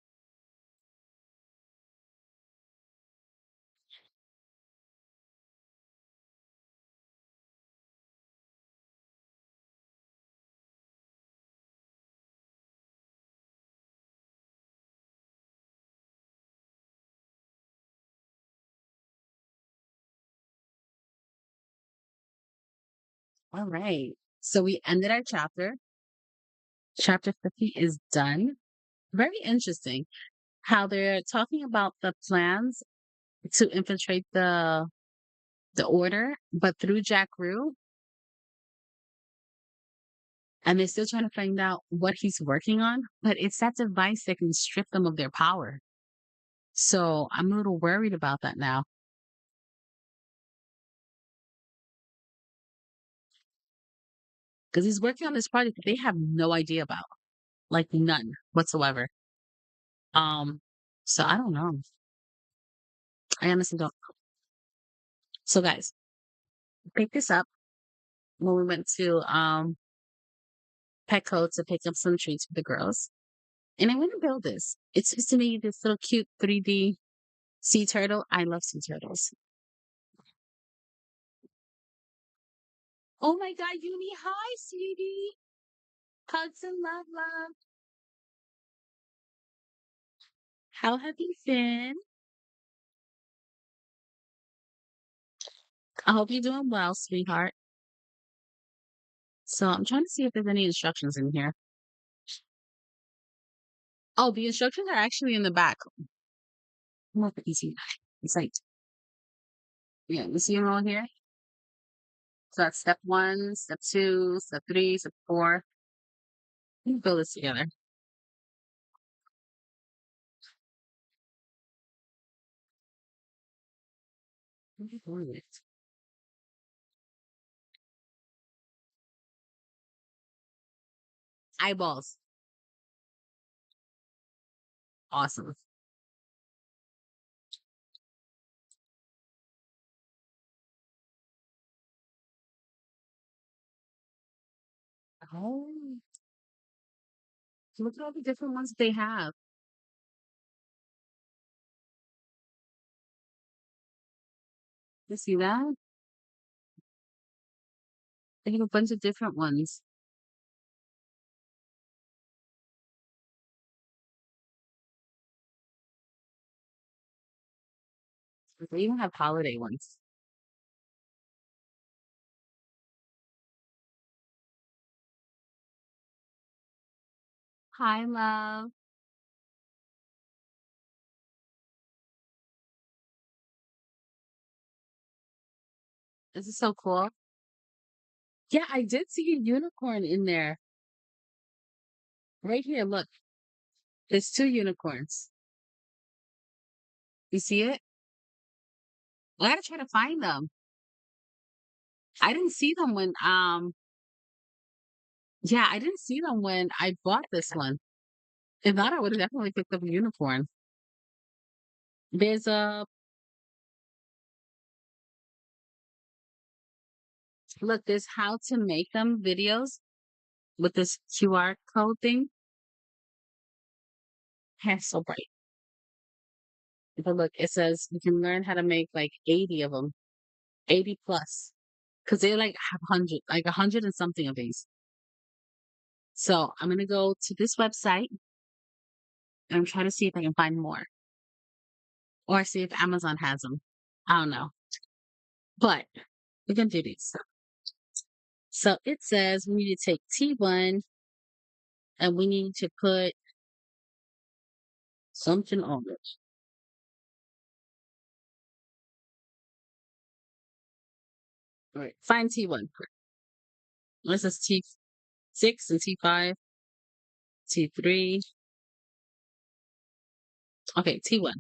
All right. So we ended our chapter. Chapter 50 is done. Very interesting how they're talking about the plans to infiltrate the order, but through Jack Rue, and they're still trying to find out what he's working on. But it's that device that can strip them of their power. So I'm a little worried about that now because he's working on this project that they have no idea about, like none whatsoever. Um, so I don't know. I honestly don't. So guys, pick this up when we went to Petco to pick up some treats for the girls. And I want to build this. It's supposed to be this little cute 3D sea turtle. I love sea turtles. Oh my God, Uni, hi, sweetie. Hugs and love, love. How have you been? I hope you're doing well, sweetheart. So I'm trying to see if there's any instructions in here. Oh, the instructions are actually in the back. More easy. It's like, yeah, you see them all here? So that's step one, step two, step three, step four. Let me build this together. Let me build it. Eyeballs. Awesome. Oh, look at all the different ones they have. You see that? They have a bunch of different ones. They even have holiday ones. Hi, love. This is so cool. Yeah, I did see a unicorn in there. Right here, look. There's two unicorns. You see it? I gotta try to find them. I didn't see them when yeah, I didn't see them when I bought this one. If not, I would have definitely picked up a unicorn. There's a Look, there's how to make them videos with this QR code thing. Hair so bright. But look, it says you can learn how to make like 80 of them, 80 plus, because they like have 100, like 100 and something of these. So I'm gonna go to this website and I'm trying to see if I can find more or see if Amazon has them. I don't know, but we're gonna do these. So it says we need to take T1 and we need to put something on it. All right, find T1. This is T6 and T5, T3. Okay, T1.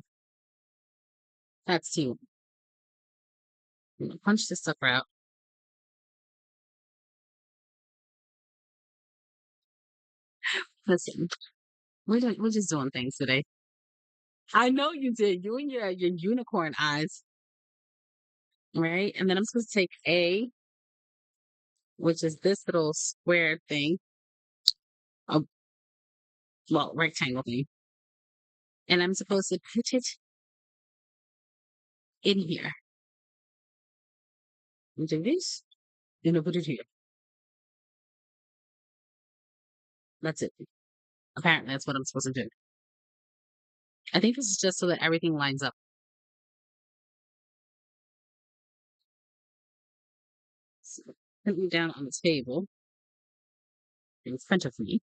That's T1. I'm gonna punch this sucker out. Listen, we're just doing things today. I know you did. You and your unicorn eyes, right? And then I'm supposed to take A, which is this little square thing, a well, rectangle thing, and I'm supposed to put it in here. You do this, and I put it here. That's it. Apparently, that's what I'm supposed to do. I think this is just so that everything lines up. So, put me down on the table in front of me,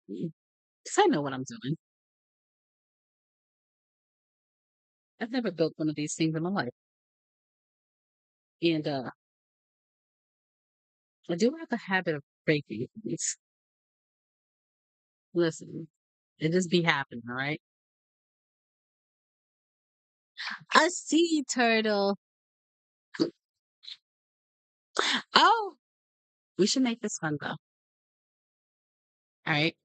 because I know what I'm doing. I've never built one of these things in my life, and I do have a habit of breaking things. Listen, it just be happening, all right? A sea turtle. Oh, we should make this fun though. All right.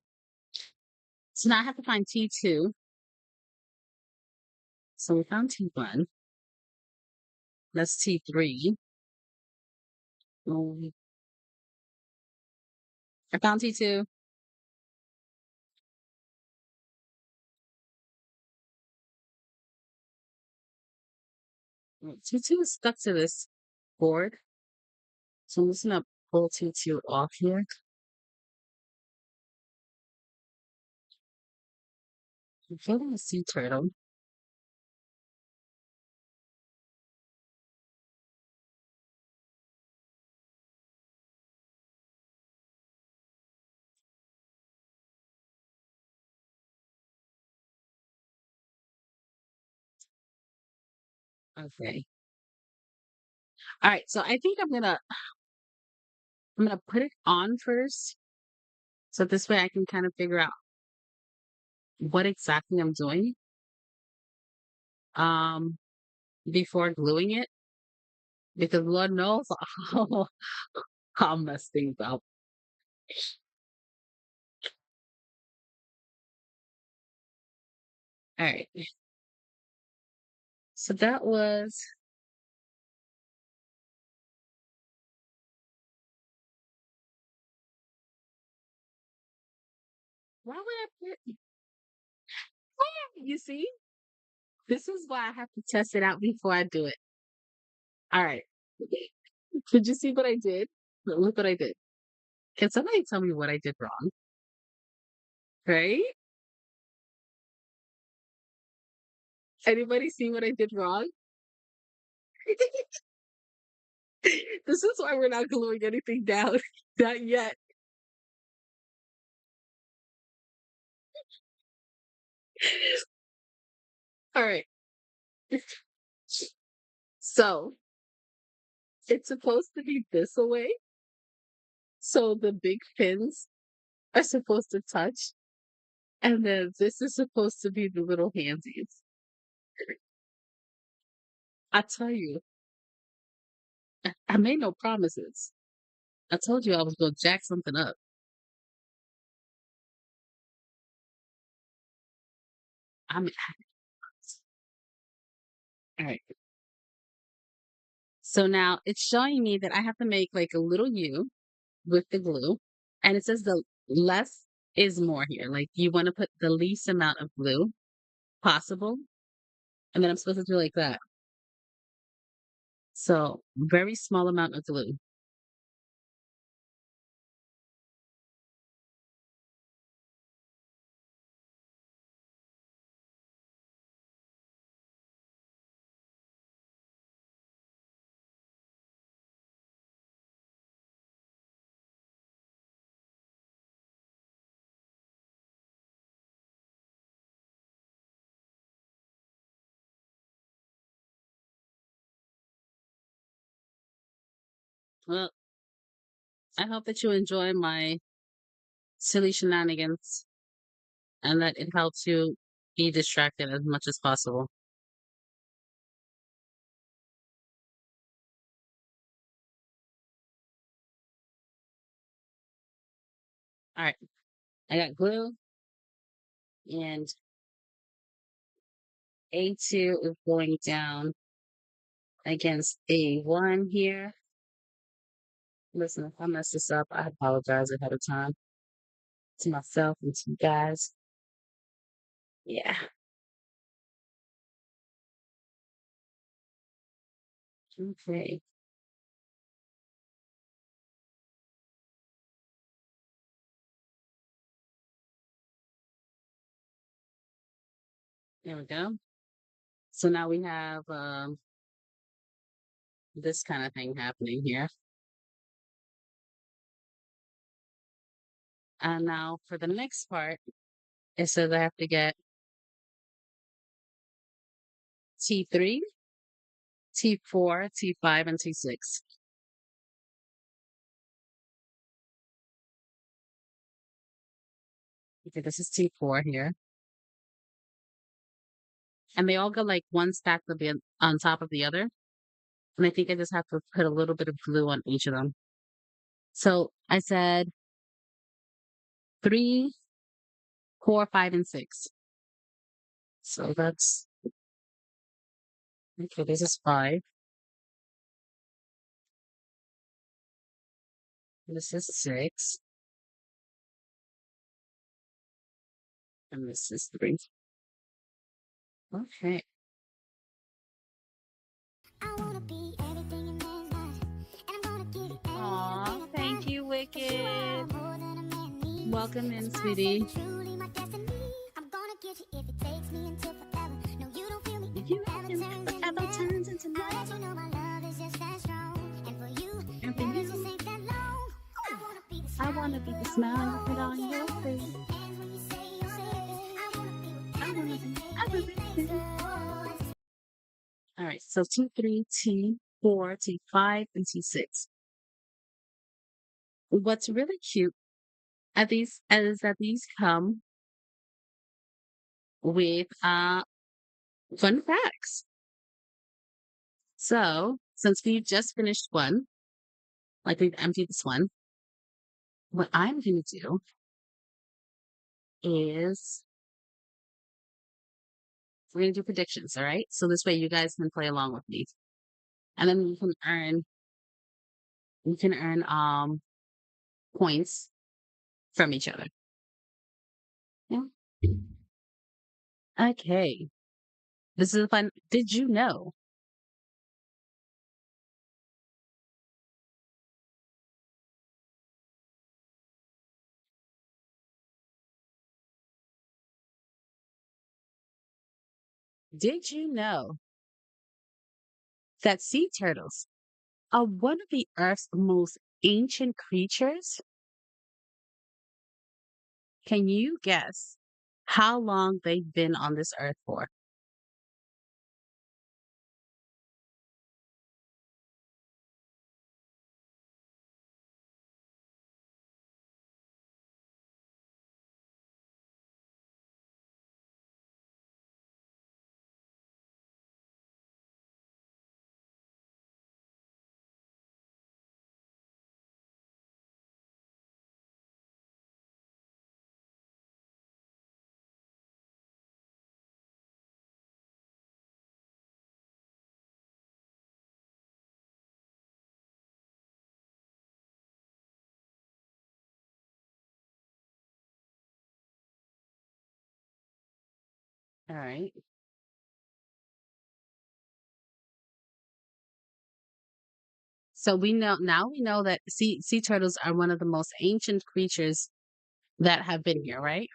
So now I have to find T2. So we found T1. That's T3. Um, I found T2. T2 is stuck to this board. So I'm just gonna pull T2 off here. I'm feeling a sea turtle. Okay. All right. So I think I'm gonna put it on first. So this way I can kind of figure out what exactly I'm doing. Um, before gluing it. Because Lord knows how I'll mess things up. All right. So that was why would I put you see? This is why I have to test it out before I do it. All right. Did you see what I did? Look what I did. Can somebody tell me what I did wrong? Right? Anybody see what I did wrong? This is why we're not gluing anything down. Not yet. All right. So it's supposed to be this away. So the big fins are supposed to touch. And then this is supposed to be the little handsies. I tell you, I made no promises. I told you I was going to jack something up. I'm all right. So now it's showing me that I have to make like a little U with the glue. And it says the less is more here. Like you want to put the least amount of glue possible. And then I'm supposed to do like that. So very small amount of glue. Well, I hope that you enjoy my silly shenanigans and that it helps you be distracted as much as possible. All right. I got glue and A2 is going down against A1 here. Listen, if I mess this up, I apologize ahead of time to myself and to you guys. Yeah. Okay. There we go. So now we have this kind of thing happening here. And now for the next part, it says I have to get T3, T4, T5, and T6. Okay, this is T4 here. And they all go like one stack of the on top of the other. And I think I just have to put a little bit of glue on each of them. So I said 3, 4, 5, and 6. So that's okay. This is 5. This is 6. And this is 3. Okay. Aw, thank you, Wicked. Welcome in, sweetie. You can forever turns into night. And for you, I wanna be the smile you put on your face. I wanna be everything. All right, so T3, T4, T5, and T6. What's really cute at these is that these come with fun facts. So since we just finished one, like we've emptied this one, what I'm gonna do is we're gonna do predictions, all right? So this way you guys can play along with me. And then we can earn points from each other. Yeah. Okay. This is a fun. Did you know? Did you know that sea turtles are one of the Earth's most ancient creatures? Can you guess how long they've been on this Earth for? All right. So we know that sea turtles are one of the most ancient creatures that have been here, right?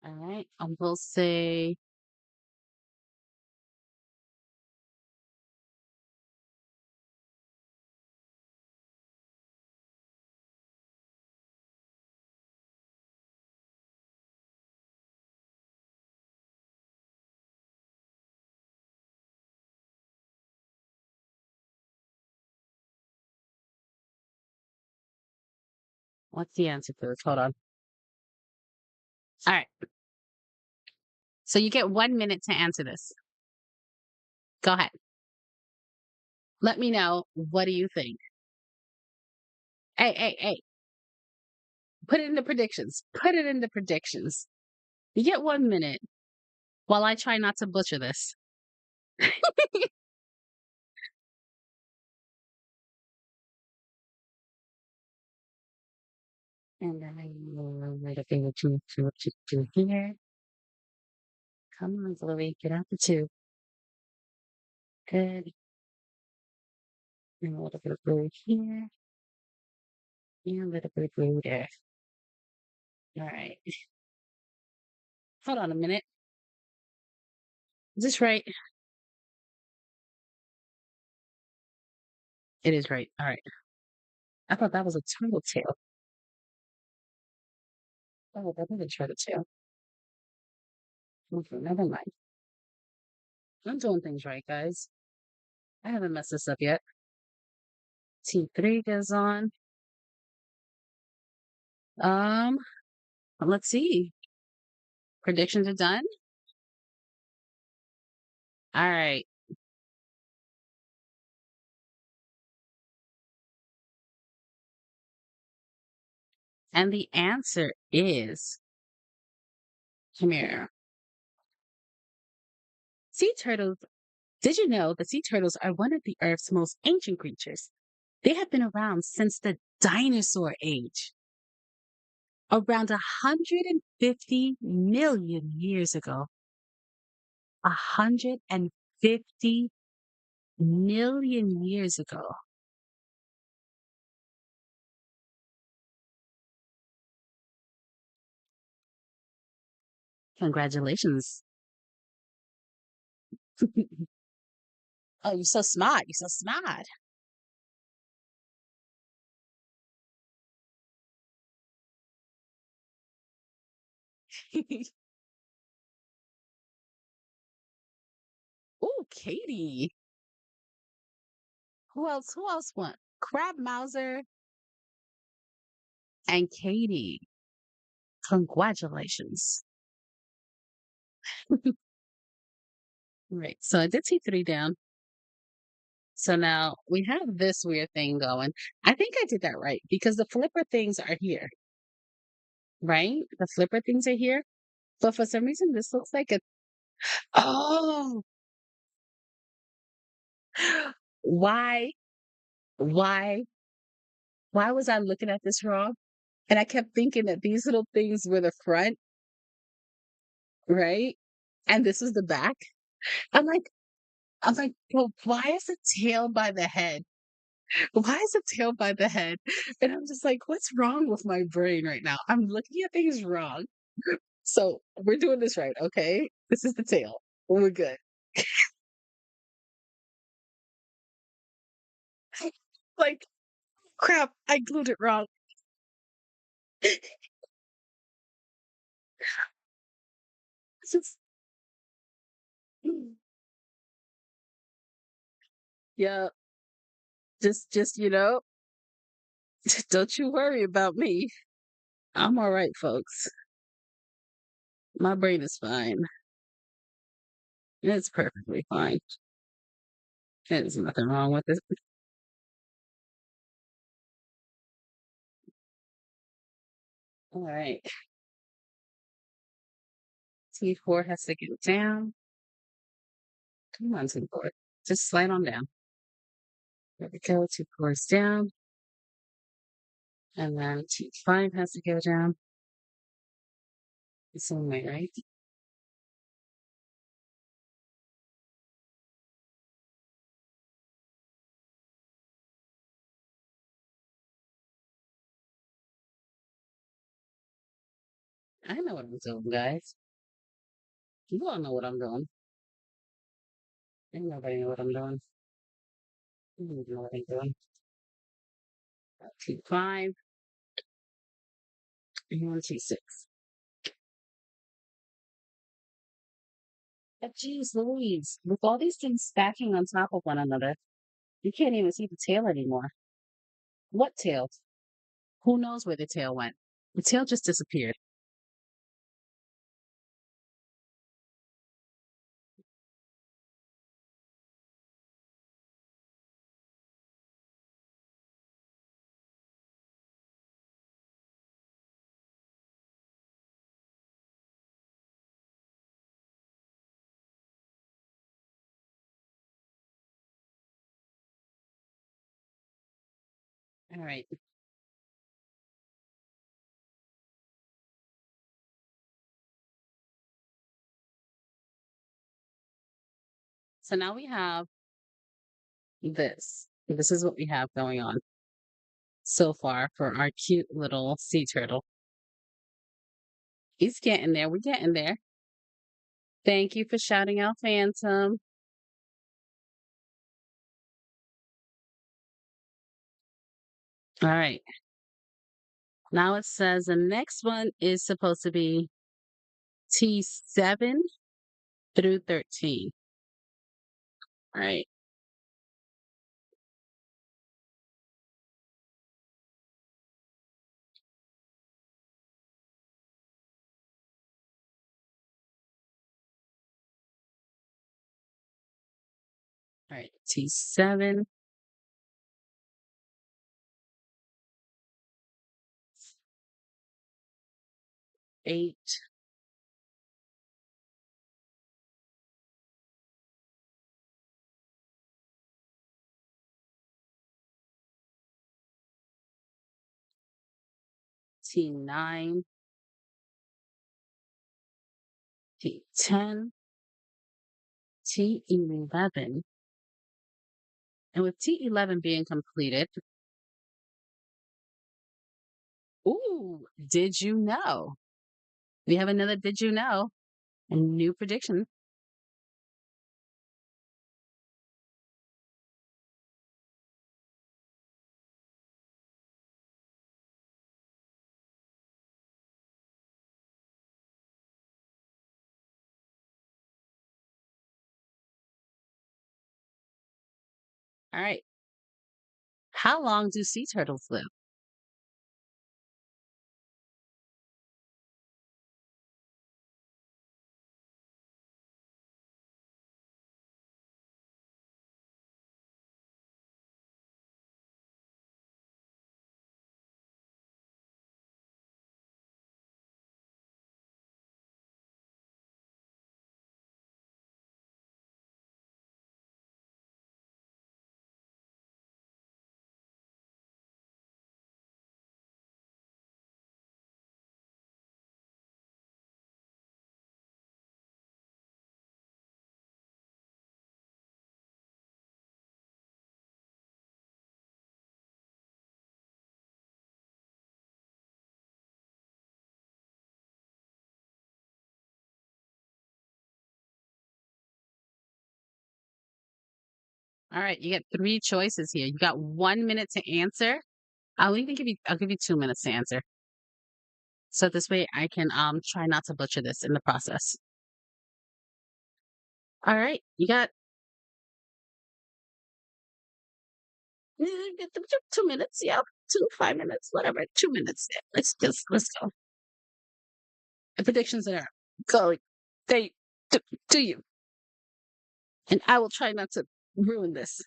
All right. I will say, what's the answer for this? Hold on. All right. So you get 1 minute to answer this. Go ahead. Let me know. What do you think? Hey, hey, hey. Put it in the predictions. Put it in the predictions. You get 1 minute while I try not to butcher this. And then I will write a thing or two here. Come on, Chloe, get out the two. Good. And a little bit of blue here. And a little bit of blue there. All right. Hold on a minute. Is this right? It is right. All right. I thought that was a turtle tail. Oh, that is a turtle tail. Okay, never mind. I'm doing things right, guys. I haven't messed this up yet. T3 goes on. Um, let's see. Predictions are done. All right. And the answer is, come here. Sea turtles. Did you know that sea turtles are one of the Earth's most ancient creatures? They have been around since the dinosaur age, around 150 million years ago. 150 million years ago. Congratulations. Oh, you're so smart. You're so smart. Oh, Katie. Who else? Who else won? Crab Mauser and Katie. Congratulations. Right. So I did see three down. So now we have this weird thing going. I think I did that right because the flipper things are here, right? The flipper things are here. But for some reason, this looks like a. Oh, why? Why? Why was I looking at this wrong? And I kept thinking that these little things were the front, right? And this was the back. I'm like, I'm like, well, why is the tail by the head? Why is the tail by the head? And I'm just like, what's wrong with my brain right now? I'm looking at things wrong. So we're doing this right, okay? This is the tail. We're good. Like, crap, I glued it wrong. It's just, yeah, just don't you worry about me. I'm all right, folks. My brain is fine. It's perfectly fine. There's nothing wrong with it. All right. T4 has to get down. Come on, T4. Just slide on down. There we go. T4 is down. And then T5 has to go down. The same way, right? I know what I'm doing, guys. You all know what I'm doing. Ain't nobody know what I'm doing. You don't know what I'm doing. T5 and T6. But geez Louise, with all these things stacking on top of one another, you can't even see the tail anymore. What tail? Who knows where the tail went? The tail just disappeared. All right. So now we have this. This is what we have going on so far for our cute little sea turtle. He's getting there. We're getting there. Thank you for shouting out Phantom. All right. Now it says the next one is supposed to be T7 through 13. All right. All right. T7, 8, T9, T10, T11. And with T11 being completed, ooh, did you know? We have another did you know? A new prediction. All right. How long do sea turtles live? All right, you get three choices here. You got 1 minute to answer. I'll give you 2 minutes to answer. So this way I can try not to butcher this in the process. All right, you got get the 2 minutes, yeah, 5 minutes, whatever, 2 minutes. Yeah, let's go. The predictions are going they do you. And I will try not to ruin this.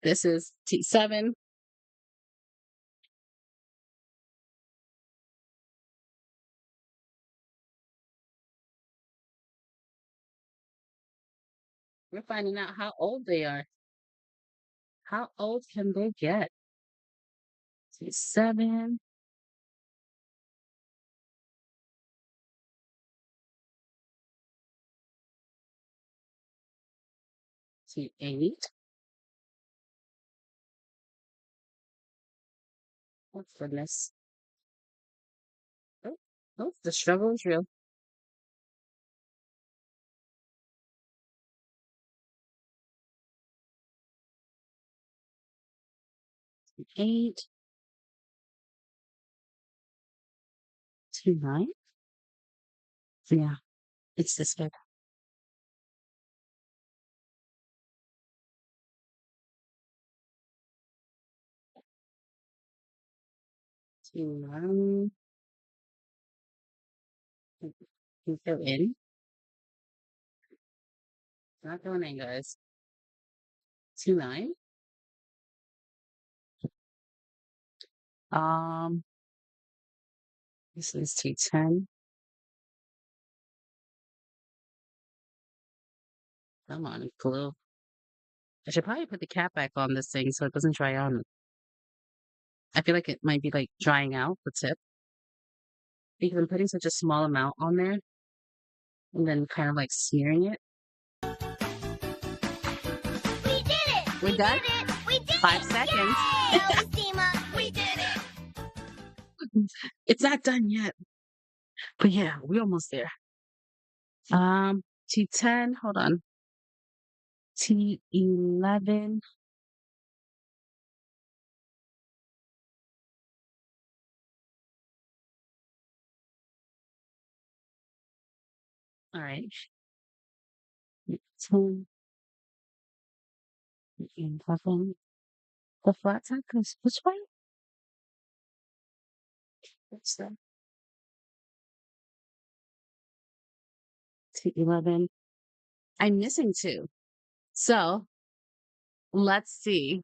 This is T7, We're finding out how old they are. How old can they get? See, 7, see, 8. Oh, goodness. Oh, oh, the struggle is real. 8 to 9. Yeah, it's this big. To 9. You fill in. Not going in, guys. To 9. Um, this is T10. Come on, glue. I should probably put the cap back on this thing so it doesn't dry out. I feel like it might be like drying out the tip because I'm putting such a small amount on there and then kind of like smearing it. We did it! We're We done? did it! We did 5 it! seconds. Yay, Elizima! We did it! It's not done yet. But yeah, we're almost there. T10, hold on. T11. All right. 10, 11. The flat side goes which way? What's that? T11. I'm missing two. So let's see.